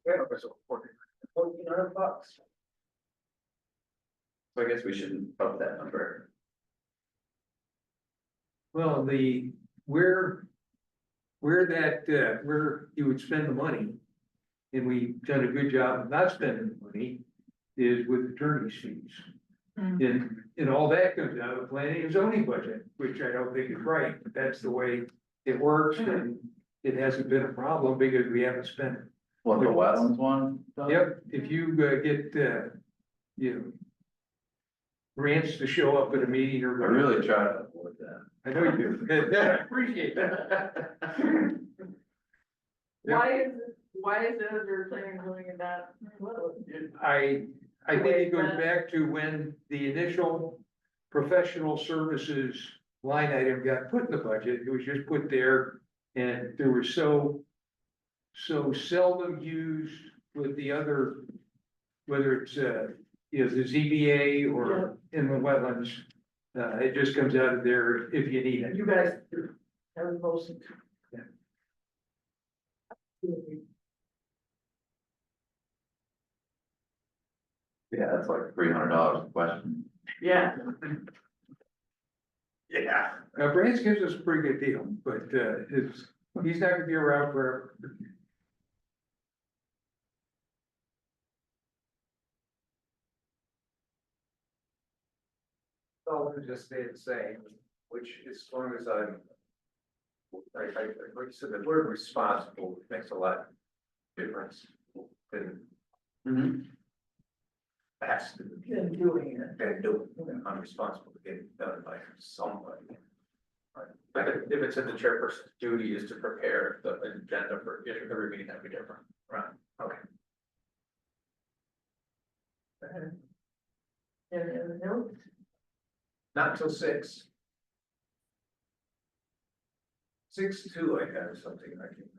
Yeah, it's $1,400. So I guess we shouldn't up that number. Well, where you would spend the money, and we've done a good job of not spending the money, is with attorney's fees. And all that comes out of the planning and zoning budget, which I don't think is right, but that's the way it works, and it hasn't been a problem because we haven't spent it. What, the wetlands one? does? Yep, if you get, you know, grants to show up at a meeting or. I really try to avoid that. I know you do. I appreciate that. Why is it under planning and zoning in that? I think it goes back to when the initial professional services line item got put in the budget, it was just put there. And there was so seldom used with the other, whether it's, the ZBA or in the wetlands. It just comes out of there if you need it. You guys have a motion. Yeah. Yeah, that's like $300 a question. Yeah. Yeah. Brands gives us a pretty good deal, but, he's not gonna be around forever. So we'll just stay the same, which as long as like you said, the word responsible makes a lot of difference than has to be. Then doing it. Than doing, I'm responsible to get it done by somebody. But if it's in the chairperson's duty is to prepare the agenda for every meeting, that'd be different. Right, okay. Any other notes? Not until 6. 6:2, I have something I can.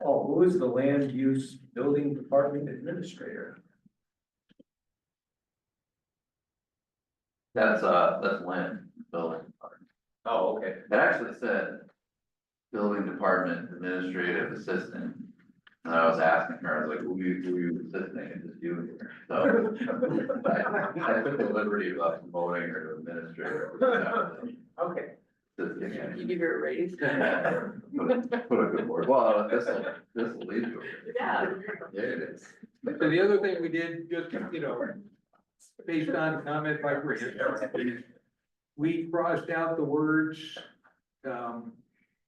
Oh, who is the land use building department administrator? That's Lynn, building department. Oh, okay. It actually said building department administrative assistant. And I was asking her, I was like, who you assisting and just you here? So I took the liberty of promoting her to administrator. Okay. You give her a raise. Put a good word. Well, this will lead to it. Yeah. Yeah, it is. So the other thing we did, just, based on comment by Chris, we crossed out the words, an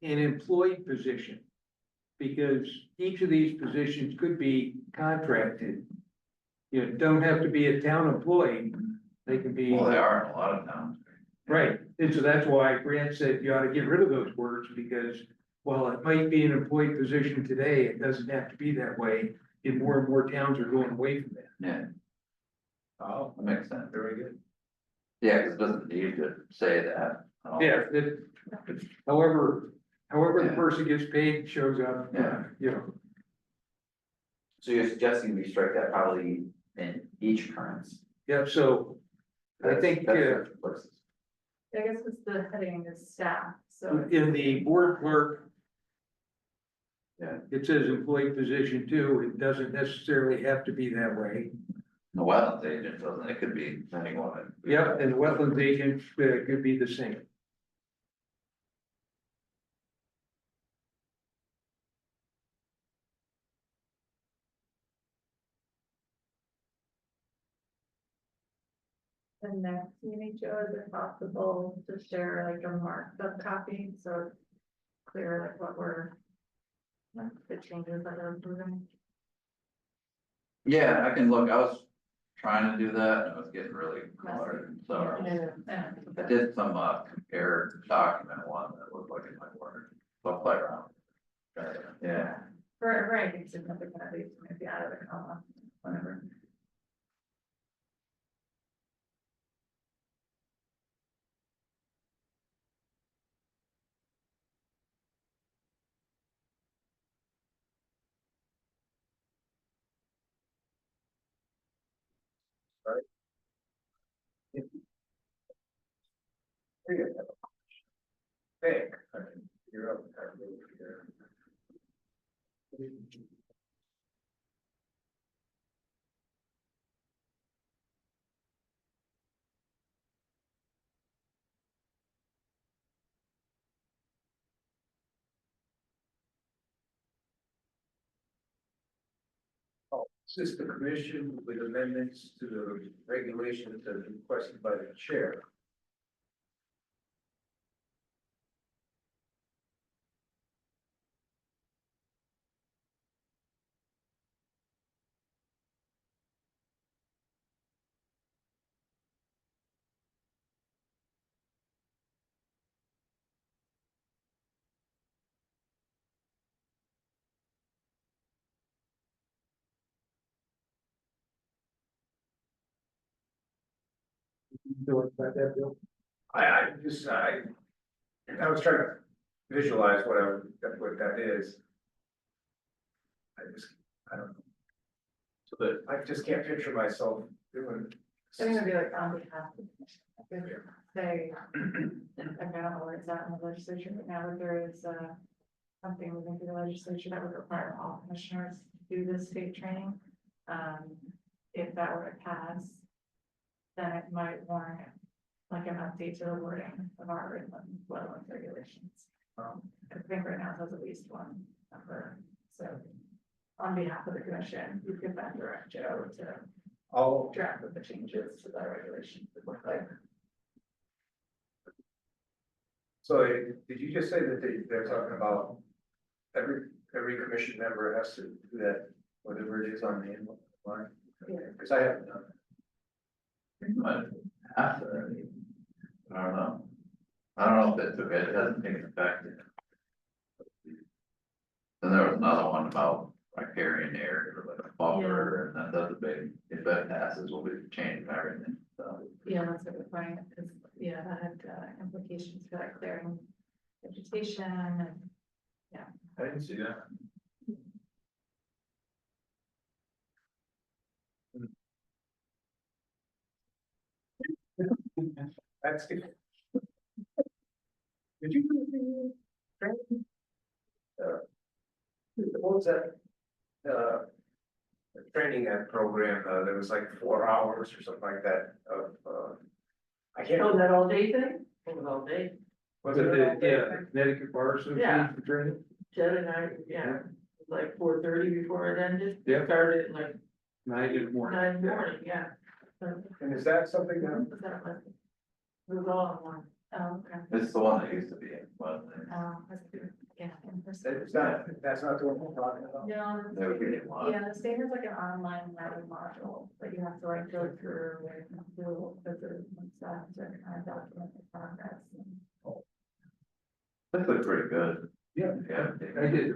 employed position. Because each of these positions could be contracted. Don't have to be a town employee, they can be. Well, they are in a lot of towns. Right, and so that's why Grant said you ought to get rid of those words, because while it might be an employed position today, it doesn't have to be that way. And more towns are going away from that. Yeah, Oh, that makes sense. very good. Yeah, because it doesn't need to say that. Yeah, however the Yeah. person gets paid shows up, Yeah. So you're suggesting we strike that probably in each occurrence? Yeah, so I think, That's places. I guess it's the heading is staff, so. in the board clerk. Yeah. It says employee position too, it doesn't necessarily have to be that way. The wetlands agent doesn't, it could be anyone. Yep, and wetlands agent could be the same. The next meeting, Joe, is it possible to share like a marked up copy, so it's clear like what we're. Like the changes that we're approving. Yeah, I can look, I was trying to do that, and I was getting really cluttered, so. Yeah. I did some compare document one that looked like it might work, so I'll play around. Yeah, For anything significant, at least maybe out of the comma, whatever. Think, I mean, you're up, I believe, here. Oh, this is the commission with amendments to the regulations as requested by the chair. I was trying to visualize what that is. I don't know. So that, I just can't picture myself doing. It's gonna be like on behalf of the commission. Say, I don't know where it's at in the legislature right now, but there is something within the legislature that would require all commissioners to do this state training. If that were to pass, then it might warrant like an update to the wording of our wetlands regulations. I think right now it has at least one number, so on behalf of the commission, you could then direct Joe to Oh, draft of the changes to the regulations that look like. so did you just say that they're talking about every commission member has to do that, whatever it is on the end line? Yeah. Because I haven't done Might have to, I don't know. I don't know if it took it, hasn't taken effect yet. Then there was another one about riparian area or like a buffer, and that's a big, if that passes, we'll be changing everything, so. Yeah, that's a good point, because, yeah, that had implications for like clearing vegetation and, I didn't see that. That's good. Did you do the training? What was that? The training program, there was like 4 hours or something like that of, I can't. Oh, that all day thing? It was all day. Was But it the, all day? yeah, Connecticut Bar Association for training, Ted and I, yeah, like 4:30 before it ended. Yeah. Started at like 9 in the morning. 9 in the morning, yeah. So, And is that something that, was that like, it was all in one. okay. It's the one that used to be, but Let's do it, yeah, in person. it's not, that's not the one we're talking about? No, they would be one. yeah, the standard's like an online learning module, but you have to like go through and do quizzes and stuff to kind of document the progress. This looks pretty good. Yeah. Yeah. I did.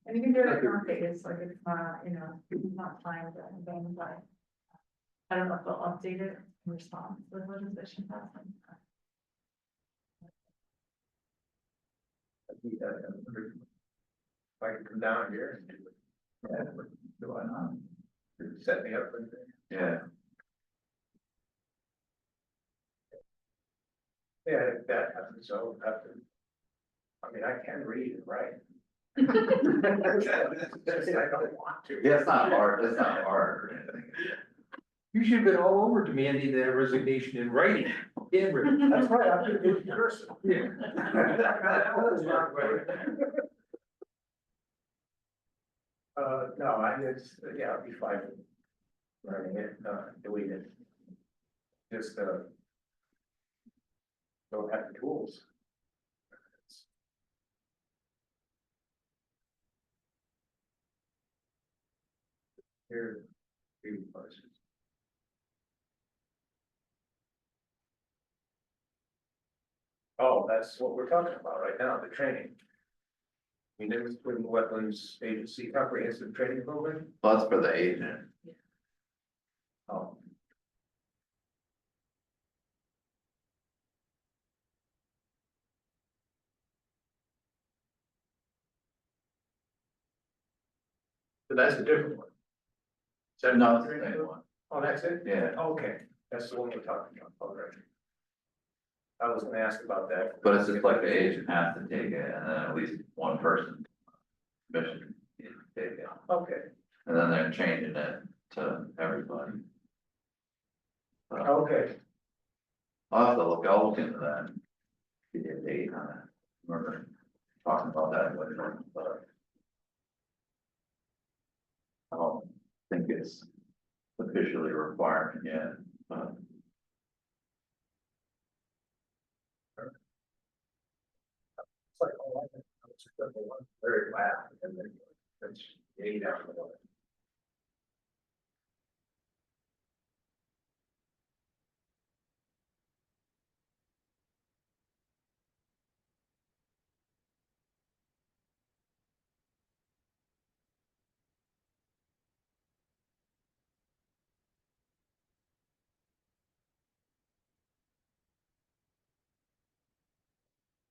And you can do it at your own pace, like it's not, it's not timed or anything, but I don't know if they'll update it in response to the legislation passing. If I could come down here and do it. Yeah, do I not? Set me up with it. Yeah, Yeah, if that happens, so I'll have to. I mean, I can read and write. Just I don't want to. yeah, it's not hard, it's not hard or anything. You should have been all over demanding that resignation in writing. Handwritten. That's right, I'm a good person. Yeah. No, yeah, I'll be fine with learning it, doing it. Just, don't have the tools. Here, reading parsons. Oh, that's what we're talking about right now, the training. Municipal Wetlands Agency Comprehensive Training Program. Well, that's for the agent. Oh. But that's a different one. Is that No, not it's the same one. Oh, that's it? Yeah. Okay, that's the one we're talking about, all right. I was gonna ask about that. But it's just like the agent has to take it, and then at least one person, commission, needs to take it, Okay, and then they're changing it to everybody. So, okay, I'll look into that. Give you a date on it, remember talking about that later, but. I don't think it's officially a requirement yet, but. it's like, oh, it's a good one, very flat, and then it's 8 hours.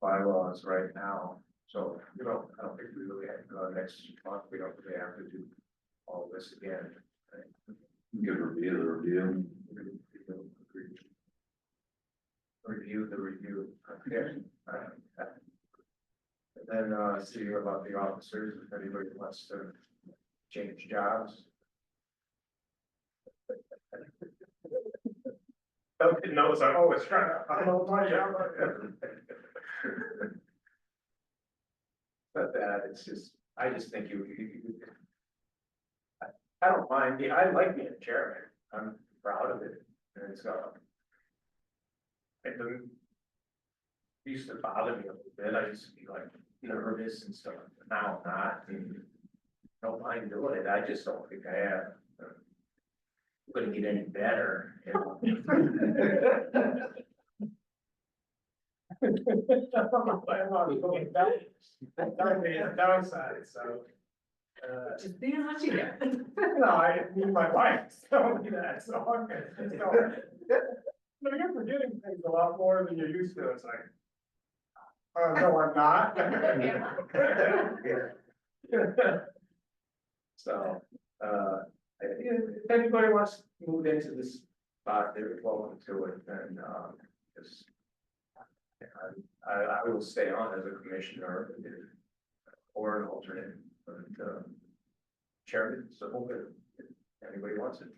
Bylaws right now, so, I don't think we really have, next month, we don't really have to do all this again. Good review, the review. Review the review, okay. And then, see about the officers, if anybody wants to change jobs. Duncan knows I'm always trying to, I know my job. Not that, it's just, I just think I don't mind, I like being chairman, I'm proud of it, and it's, it doesn't. Used to bother me a little bit, I used to be like nervous and stuff, but now I'm not, don't mind doing it, I just don't think I have. Gonna get any better, you know? Downside, so. Just being what you get. No, I didn't mean my wife, telling me that, so I'm good. No, you're forgetting things a lot more than you're used to, it's like. No, I'm not. So, if anybody wants to move into this spot, they're welcome to it, and, just. I will stay on as a commissioner or an alternate, but, chairman, so if anybody wants it.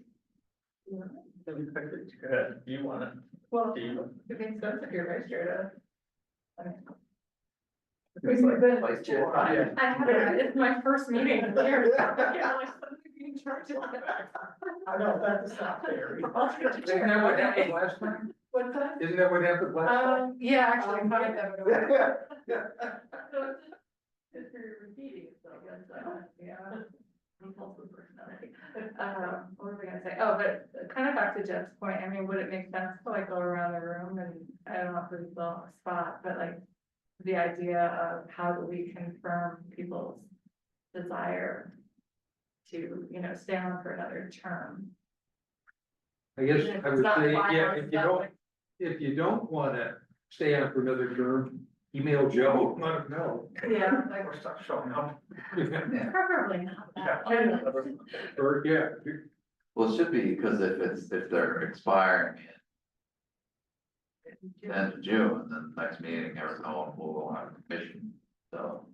Good, you want it? Well, Do you? it makes sense if you're vice chair to. I mean, It's like vice chair. Yeah. I haven't, it's my first meeting in years. I can't really suddenly be in charge of that. I know, that's not fair. Isn't that what happened last time? What's that? Isn't that what happened last time? Yeah, actually, kind of. So it's very repeating, so that's, yeah. Impulsive personality. What was I gonna say? Oh, but kind of back to Jeff's point, I mean, would it make sense to like go around the room and, I don't know if this is a spot, but like. The idea of how do we confirm people's desire to, stay on for another term? I guess Even if I it's would not say, bylaws, yeah, it's not like- if you don't wanna stay on for another term, email Joe, let him know. Yeah, like, Or stop showing up. preferably not that. Or, yeah, Well, it should be, because if they're expiring in end of June, then the next meeting, everyone will go on commission, so.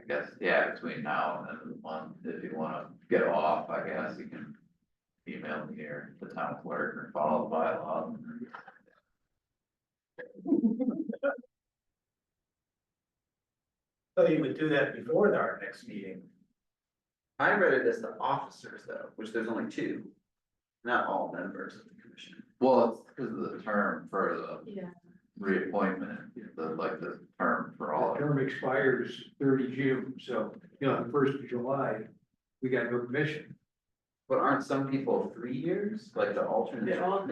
I guess, yeah, between now and then of the month, if you wanna get off, I guess you can email me or the town clerk or follow the bylaws. So you would do that before our next meeting. I read it as the officers though, which there's only two, not all members of the commission. Well, it's because of the term for the Yeah. reappointment, the term for all the of term expires 30 June, so, the 1st of July, we got no commission. But aren't some people 3 years, like the alternate? Yeah. Well,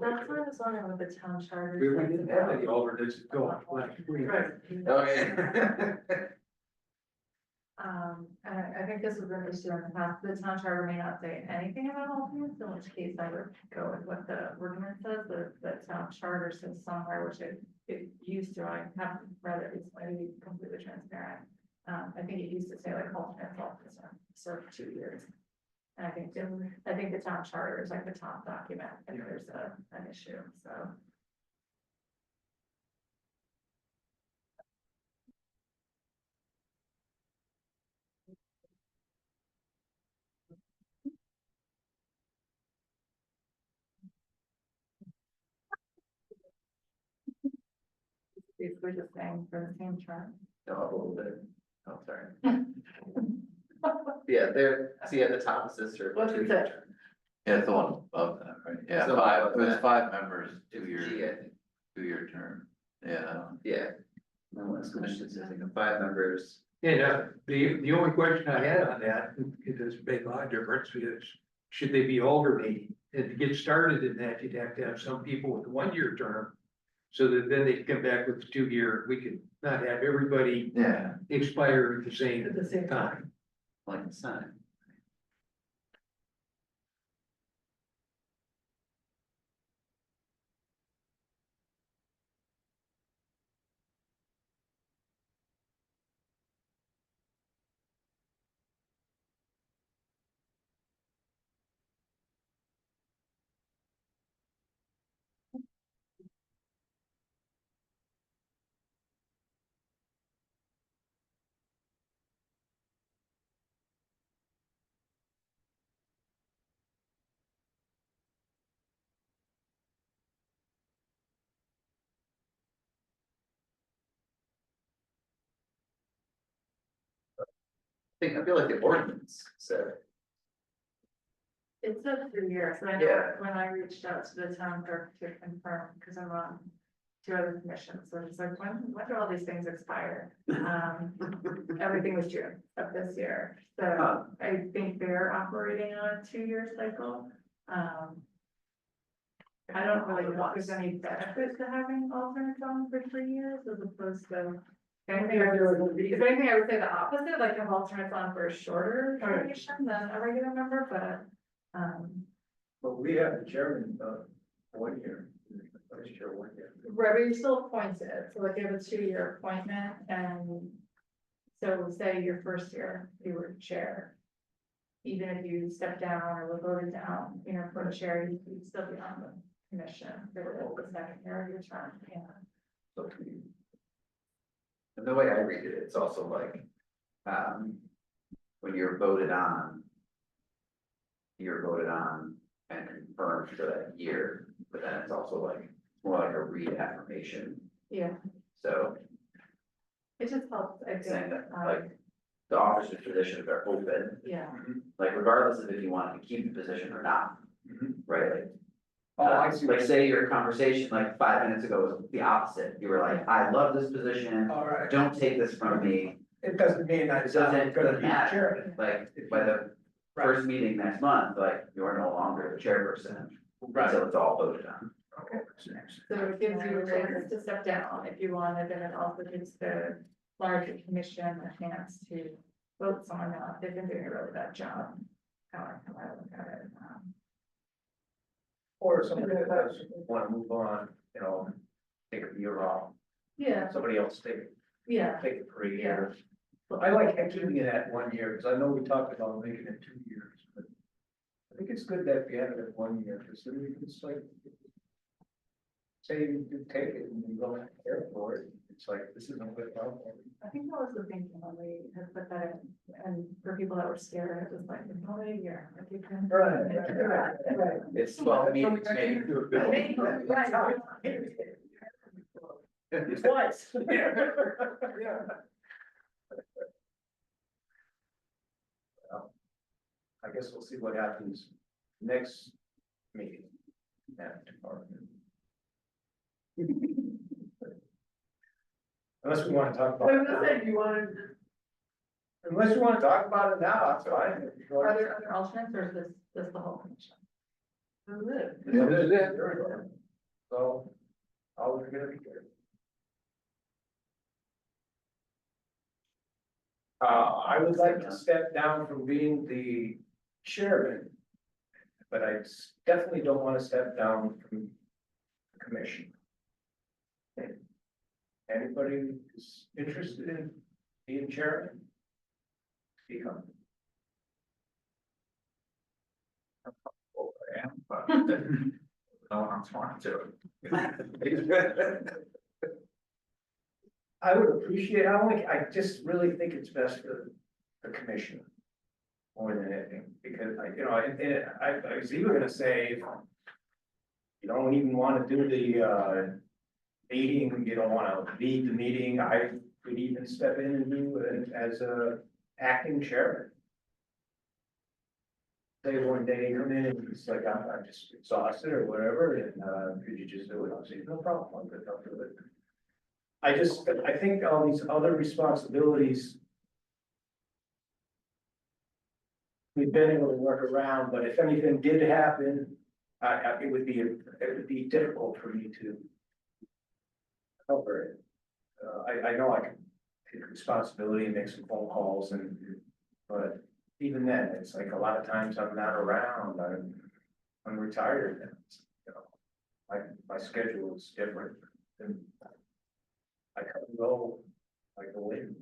that's what I was wondering with the town charter. We didn't have any alternates until last week. Right. Oh, yeah. And I think this was an issue in the past, the town charter may not say anything about alternates, in which case I would go with what the ordinance says, the town charter says somewhere, which it used to, I haven't read it recently, to be completely transparent. I think it used to say like alternates officer, serve 2 years. And I think the town charter is like the top document if there's an issue, so. basically just saying for the same term. No, up a little bit. Oh, sorry. Yeah, there, see at the top it says for. What's it say? Yeah, it's the one above that, right? Yeah, So five, above it was that. 5 members, G, 2-year, I think. 2-year term. Yeah, Yeah. No, it's commission, I think of 5 members. And, the only question I had on that, it doesn't make a lot of difference, is should they be alternating? And to get started in that, you'd have to have some people with a 1-year term. So that then they can come back with the 2-year, we can not have everybody yeah. expire at the same At the same time. Like the sign. I feel like the ordinance said. It said 3 years, and I Yeah. know when I reached out to the town clerk to confirm, because I'm on 2 other commissions, so it's like, when do all these things expire? Everything was June of this year, so Huh. I think they're operating on a 2-year cycle. I don't really know if there's any benefit to having alternates on for 3 years as opposed to. If anything, I would say the opposite, like have alternates on for a shorter duration than a regular member, but. But we have the chairman, 1 year, vice chair 1 year. Right, but you're still appointed, so like you have a 2-year appointment and. So say your first year, you were chair. Even if you step down or were voted down, you know, for the chair, you'd still be on the commission for the second year of your term, yeah. So, and the way I read it, it's also like, when you're voted on. You're voted on and confirmed for that year, but then it's also like, more like a reaffirmation, Yeah, so it just helps, I it's saying think, that, like. The officer positions are open, yeah, like regardless of if you wanted to keep the position or not, Mhm. right, like. Oh, I see. Like say your conversation like 5 minutes ago was the opposite, you were like, I love this position, All right, don't take this from me. it doesn't mean that it's not Doesn't gonna be matter. chairman. Like, by the first meeting next month, like, you're no longer the chairperson, until it's all voted on. Okay. so it gives you a chance to step down if you wanted, and it also gives the larger commission a chance to vote someone out, they've been doing a really bad job. How I look at it, Or somebody that does wanna move on, you know, take a year off, yeah, somebody else take yeah, it for a year. I like keeping it at 1 year, because I know we talked about making it 2 years, but I think it's good that we have it at 1 year, because then we can just like. Say you do take it and you don't care for it, it's like, this isn't good enough. I think that was the thinking when we had put that in, and for people that were scared, it was like, it's only a year, if you can. Right. It's 12 meetings, maybe. Twice. Yeah. Well, I guess we'll see what happens next meeting. That department. Unless we want to talk about. I was it gonna now. say, you wanted, Unless you want to talk about it now, that's fine. Are there other alternates, or is this the whole commission? This is it. So, all we're gonna be good. I would like to step down from being the chairman. But I definitely don't want to step down from the commission. Anybody who's interested in being chairman? Speak up. I am, but no one else wants to. I would appreciate, I just really think it's best for the commission. More than anything, because I was even gonna say. You don't even wanna do the meeting, you don't wanna lead the meeting, I could even step in and do it as a acting chairman. Say one day, come in and it's like, I'm just exhausted or whatever, and, could you just do it? I'll say, no problem, I'll do it. I think all these other responsibilities. We've been able to work around, but if anything did happen, it would be difficult for me to. Cover it. I know I can take responsibility and make some phone calls but even then, it's like a lot of times I'm not around, I'm retired and, you know, my schedule is different and I kind of go like the wind.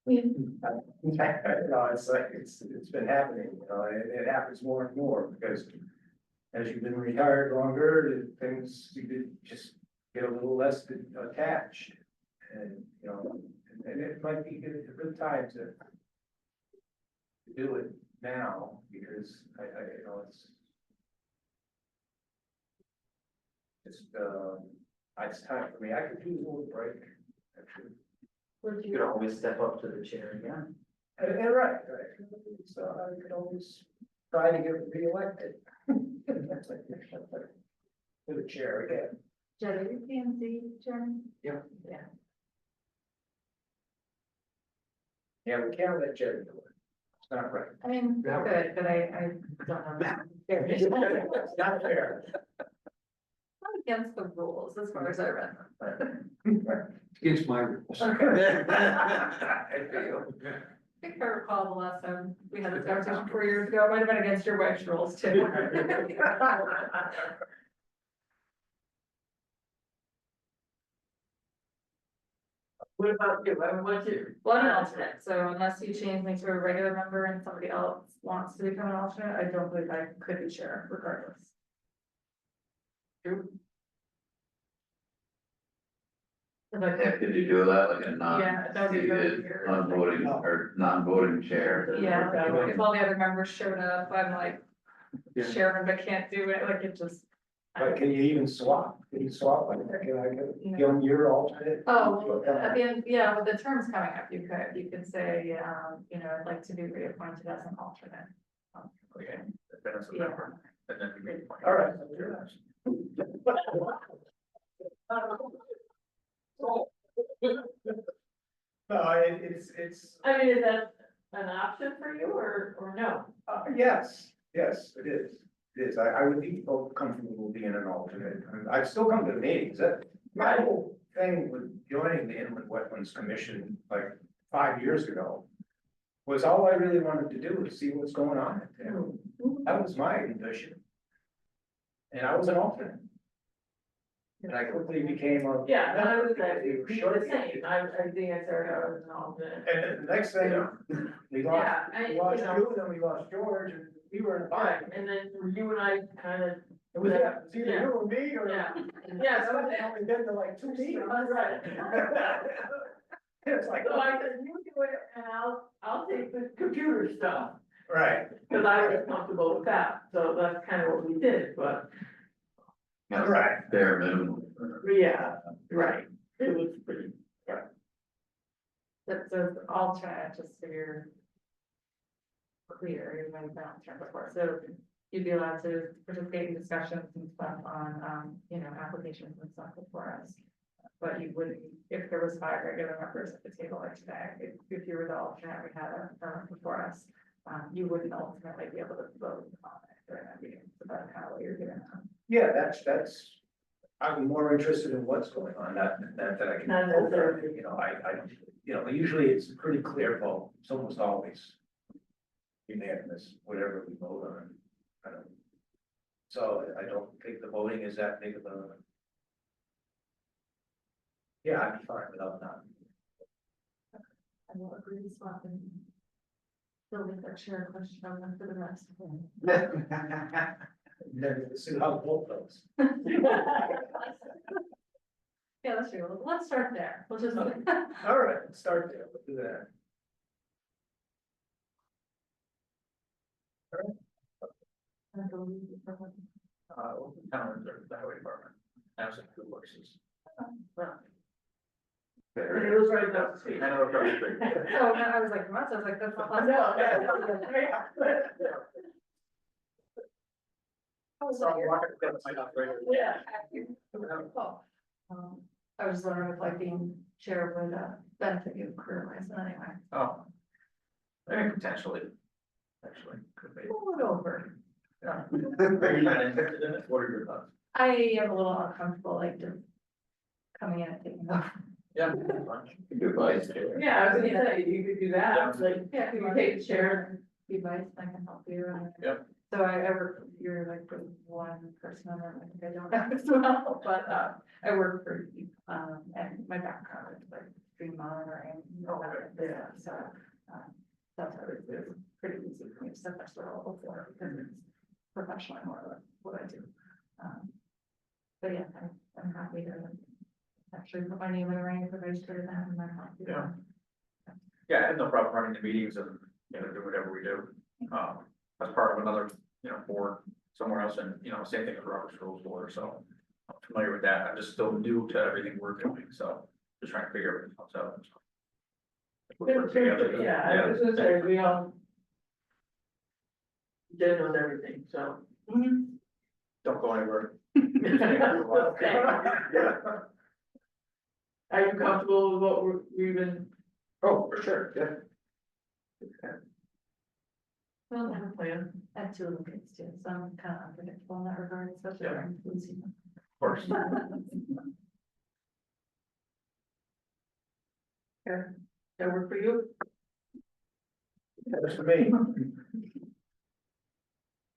No, it's like, it's been happening, you know, it happens more and more because as you've been retired longer, things, you could just get a little less attached. And, you know, and it might be a good time to do it now because you know, it's time for me. I could use a little break, actually. You could always step up to the chair again. And right. So I could always try to get reelected. To the chair again. Jen, are you PNC, Jen? Yeah. Yeah. Yeah, we can't let Jerry do it. It's not right. I mean, Yeah. good, but I don't know. that. It's not fair. Not against the rules as far as I read them, but. Against my rules. I feel. I think I recall the last time we had this conversation 4 years ago, it might have been against your wife's rules too. What about you? I mean, what's your? Well, I'm an alternate, so unless you change me to a regular member and somebody else wants to become an alternate, I don't believe I could be chair regardless. Yeah, could you do that like a Yeah, that would be very non-seated, weird. non-voting or non-voting chair? Yeah, if all the other members showed up, I'm like Yeah. chairman, but can't do it, like it just. But can you even swap? Can you swap like that? Can I give them your alternate? Oh, well, at the end, yeah, with the terms coming up, you could say, you know, I'd like to be reappointed as an alternate. Okay, then it's a Yeah. member, and then you make. All right. No, it's, I mean, is that an option for you or no? yes, it is. It is. I would be comfortable being an alternate. I'd still come to the meetings. My whole thing with joining the Inland Wetlands Commission like 5 years ago was all I really wanted to do was see what's going on in town. That was my ambition. And I was an alternate. And I quickly became a. Yeah, that was that, We you were were short. the same, I think I started out as an alternate. And then the next thing, we lost, Yeah, we lost you know. you, and then we lost George, and we were in a Right, bind. and then you and I kind of. It was either you or me, or. Yeah, yeah, so I only been to like 2 meetings. Right. It's like, So I said, you do it and I'll take the computer stuff, right, cause I was comfortable with that, so that's kind of what we did, but That's right. bare minimum. yeah, right. It was pretty, That's the alternate, just so you're clear, you've been an alternate before, so you'd be allowed to participate in discussions and stuff on, you know, applications and stuff before us. But you wouldn't, if there was 5 regular members at the table like today, if you were the alternate, we had a before us, you wouldn't ultimately be able to vote on it during that meeting, so that's kind of what you're doing now. yeah, that's, I'm more interested in what's going on, not that I can. Not necessarily. You know, you know, usually it's a pretty clear vote, it's almost always unanimous, whatever we vote on. So I don't think the voting is that big of a. Yeah, I'd be fine without that. I will agree to swap and fill with that chair question on them for the rest of them. Then we'll see how the vote goes. Yeah, that's true. Let's start there. We'll just. All right, let's start there, let's do that. Town of the highway department, as of two horses. And it was right down the street. I know, right, Oh, no, I was like, what? I was like, that's not No, possible. no, so I'm walking down my house right here. yeah. I was just wondering if like being chair would benefit you career-wise, but anyway. Oh. Maybe potentially. Actually, could be. Pull it over. Yeah. Are you not interested in it? What are your thoughts? I am a little uncomfortable, like just coming in and taking over. Yeah. that's fine. Good vice chair. Yeah, I was gonna say, you could do that, like, Yeah, if you you take take the the chair. chair, be vice, I can help you. and- Yep. So I work, you're like the one person on I think I don't have as well, but I work for, and my background is like stream monitoring. Yeah, so, that's how it's pretty easy for me to step up the role for, because it's professionally more what I do. But yeah, I'm happy to actually put my name in the ring for vice chair then, and I'm happy. Yeah. Yeah, I have no problem running the meetings and, do whatever we do. As part of another, board somewhere else and, same thing with Robert's Rules Board, so. I'm familiar with that. I'm just still new to everything we're doing, so just trying to figure everything else out. We work together. Yeah, I was gonna say, we all. Jen knows everything, so. Don't go anywhere. Are you comfortable with what we've been? Oh, for sure, yeah. Well, I have a plan. I have two little kids too, so I'm kind of unpredictable in that regard, especially Yeah. during food season. Of course. That work for you? That's for me.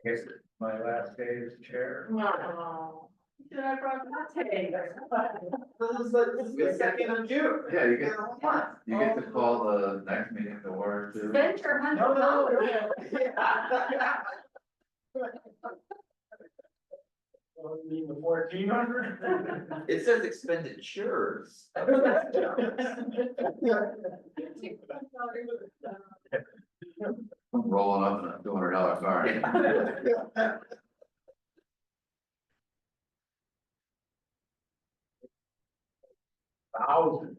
I guess my last day as chair. Wow. Did I brought that today? This is the 2nd of June. Yeah, you get to call the next meeting to order too. Spend your $100. You mean the 1400? It says expenditures. I'm rolling up in a $200 car. Thousand.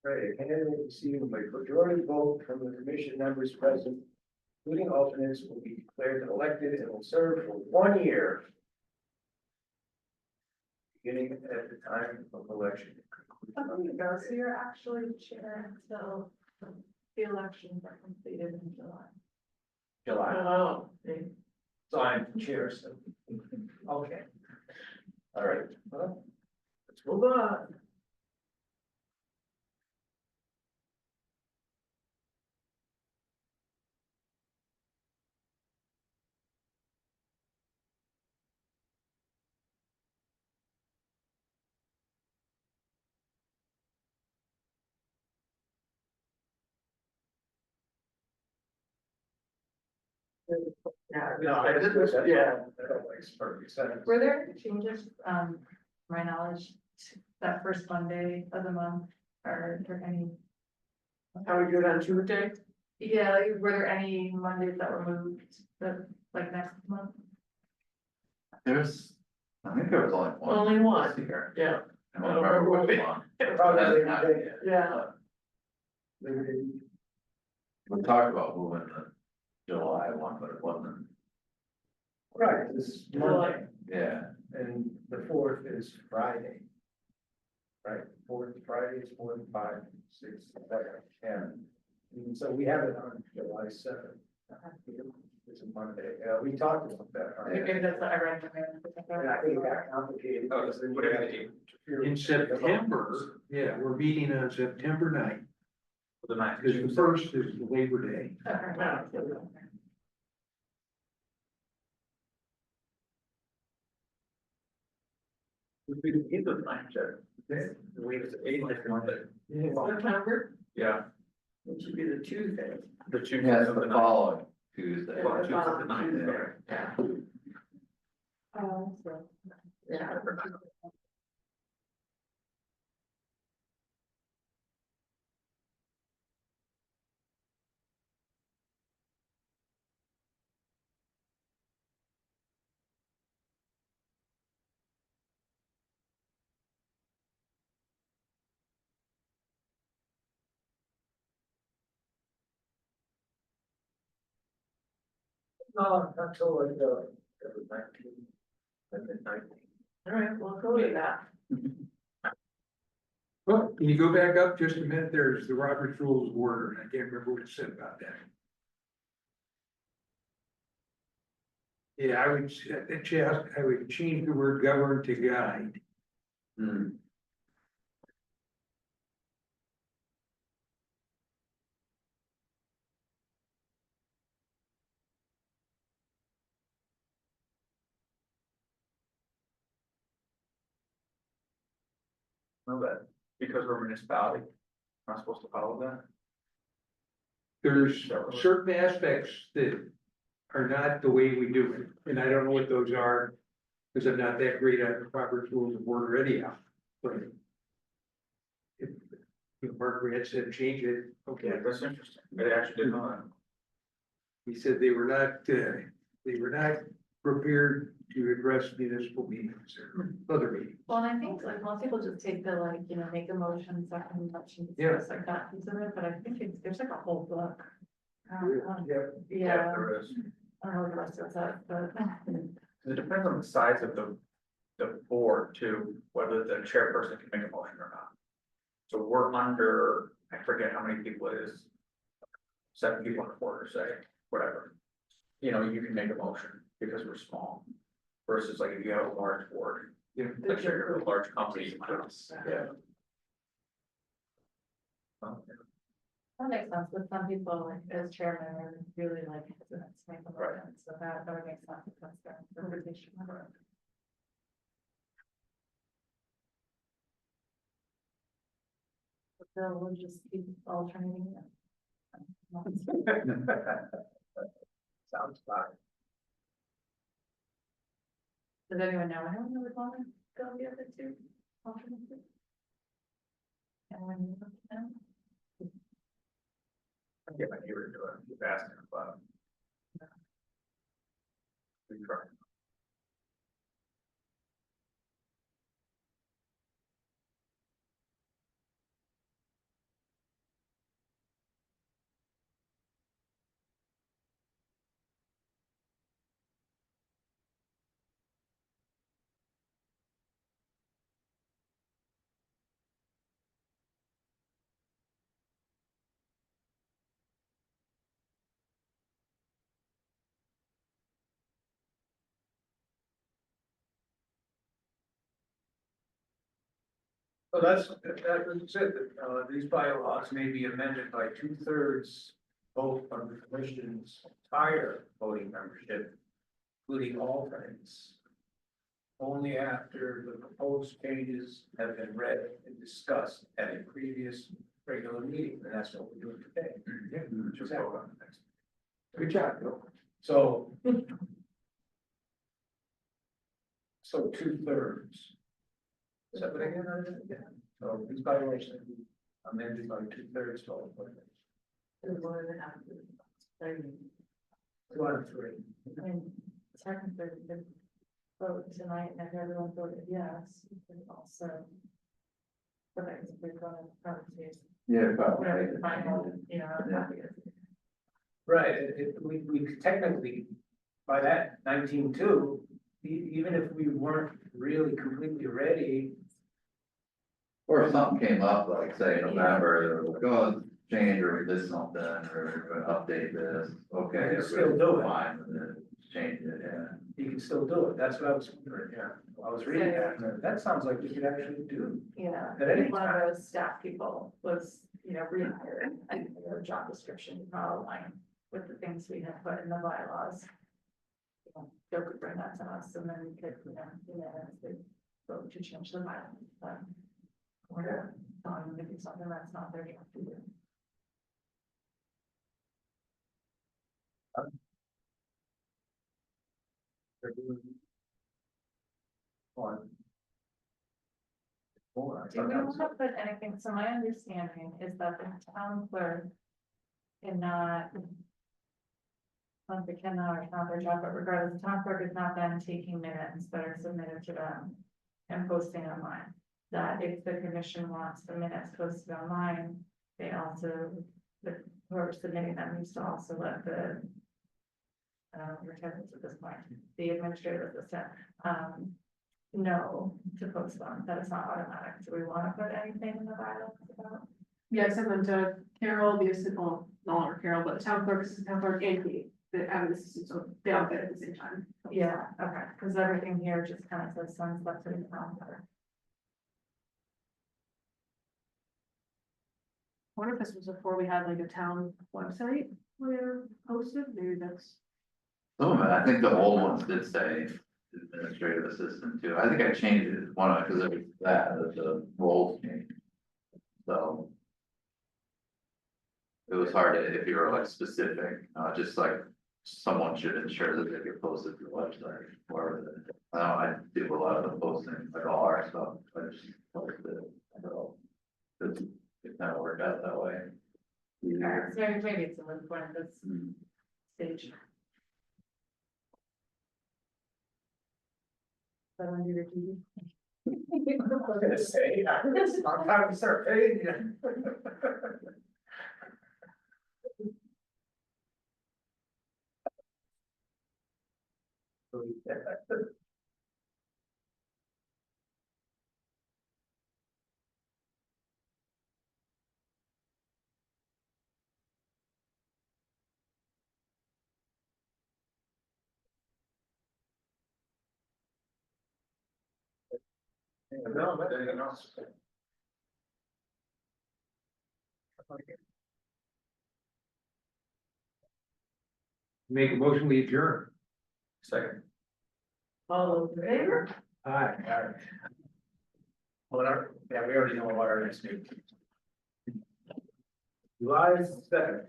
Right, a candidate receiving a majority vote from the commission members present, including alternates, will be declared elected and will serve for 1 year. Beginning at the time of election. Oh, there you go, so you're actually chair until the elections are completed in July. July. Oh. So I'm chair, so. Okay. All right, well, let's move on. Yeah, No, I did this, yeah. That makes perfect sense. Were there any changes, to my knowledge, to that first Monday of the month, or any? How we do it on Tuesday? Yeah, like, were there any Mondays that were moved, that, like next month? I think there was only one. Only one. this year. Yeah. I don't remember which one. Probably That's Labor not- Day. Yeah. Labor Day. We talked about moving the July one, but it wasn't, Right, this Monday, yeah. and the 4th is Friday. Right, 4th Friday is 4 and 5, 6, 7, 10. And so we have it on July 7th. It's a Monday, we talked about that. Maybe that's what I read. And I think it got complicated. Oh, because then whatever you you had- In September, yeah, we're meeting on September 9th, The 9th. because the first is Labor Day. We did either the 9th, we was 8th if you want it. September, Yeah. it should be the Tuesday. The Tuesday. Yeah, it's of the the 9th. following Tuesday. Well, Tuesday the 9th, Tuesday. sorry. Yeah. Yeah. until like, 19, and then 19. All right, well, go with that. Well, can you go back up just a minute? There's the Robert's Rules of Order, and I can't remember what it said about that. Yeah, I would change the word govern to guide. Hmm. Know that, because we're a municipality, not supposed to follow that. There's certain aspects that are not the way we do it, and I don't know what those are, because I'm not that great at Robert's Rules of Order anyhow, but if Mark Grant said change it, okay. Yeah, that's interesting, they actually didn't know that. He said they were not prepared to address municipal meetings or other meetings. Well, and I think like most people just take the like, you know, make a motion, second motion, Yeah. discuss like that piece of it, but I think there's like a whole book. Yeah. Yeah, There is. I don't know what the rest of it's at, but. It depends on the size of the board too, whether the chairperson can make a motion or not. So we're under, I forget how many people it is. 7 people on the board or say, whatever. You know, you can make a motion because we're small. Versus like if you have a large board, Yeah. like if you're a large company, you might not. Yeah. That makes sense, but some people, like, as chairman, are really like, hesitant to make a motion, so that would make sense, if that's their interpretation. So we'll just keep alternating it. Sounds fine. Does anyone know anyone who would want to go the other two alternates? And when you look at them, I get my neighbor to do it, keep asking about it. We try. So that was it, these bylaws may be amended by 2/3 vote of the commission's entire voting membership, including alternates. Only after the proposed changes have been read and discussed at a previous regular meeting, and that's what we're doing today. Yeah. Just vote on the next. Good job, Bill. So. So 2/3. Is that what I get? So these bylaws should be amended by 2/3 to all. 2 out of 3. I mean, technically, we could vote tonight, and if everyone voted yes, you could also. But I guess we're gonna probably, Yeah, whatever the final, you know, Yeah. Right, we technically, by that 19.2, even if we weren't really completely ready. Or if something came up, like say in November, like, oh, change or this something, or update this, okay. You can still do it. Fine, with it, change it, yeah. You can still do it, that's what I was wondering, yeah, I was reading that, and that sounds like we could actually do. Yeah, At any one of time. those staff people was, you know, rehired, and their job description not aligned with the things we had put in the bylaws. Joe could bring that to us, and then we could, vote to change the bylaws, but. We're not telling them to do something that's not their job to do. They're doing one. More, I Do we thought that want was- to put anything, so my understanding is that the town clerk cannot. Not they cannot, or it's not their job, but regardless, the town clerk is not then taking minutes that are submitted to them and posting online. That if the commission wants the minutes posted online, they also, whoever's submitting them needs to also let the returns at this point, the administrative assistant, no to postpone, that is not automatic. Do we want to put anything in the bylaws about? Yeah, I sent them to Carol, the assistant, well, no longer Carol, but the town clerk, assistant town clerk, and Kate, the admin assistant, so they all get it at the same time. Yeah, okay, because everything here just kind of says sunset to the town clerk. I wonder if this was before we had like a town website where posted, maybe that's. Some of it, I think the old ones did say administrative assistant too. I think I changed it, one of it, because it was that, the roles changed. So. It was hard to, if you were like specific, just like someone should ensure that they get posted to the website, or I know I do a lot of the posting, like all our stuff, I just posted it. So it kind of worked out that way. Alright, so maybe it's a little point at this Mm. stage. But under your TV. I was gonna say, it's not time to start paying you. No, but anything else? Make a motion, we adjourn. Second. All those in favor? Aye. Alright. Well, yeah, we already know what our next meeting. July 7th.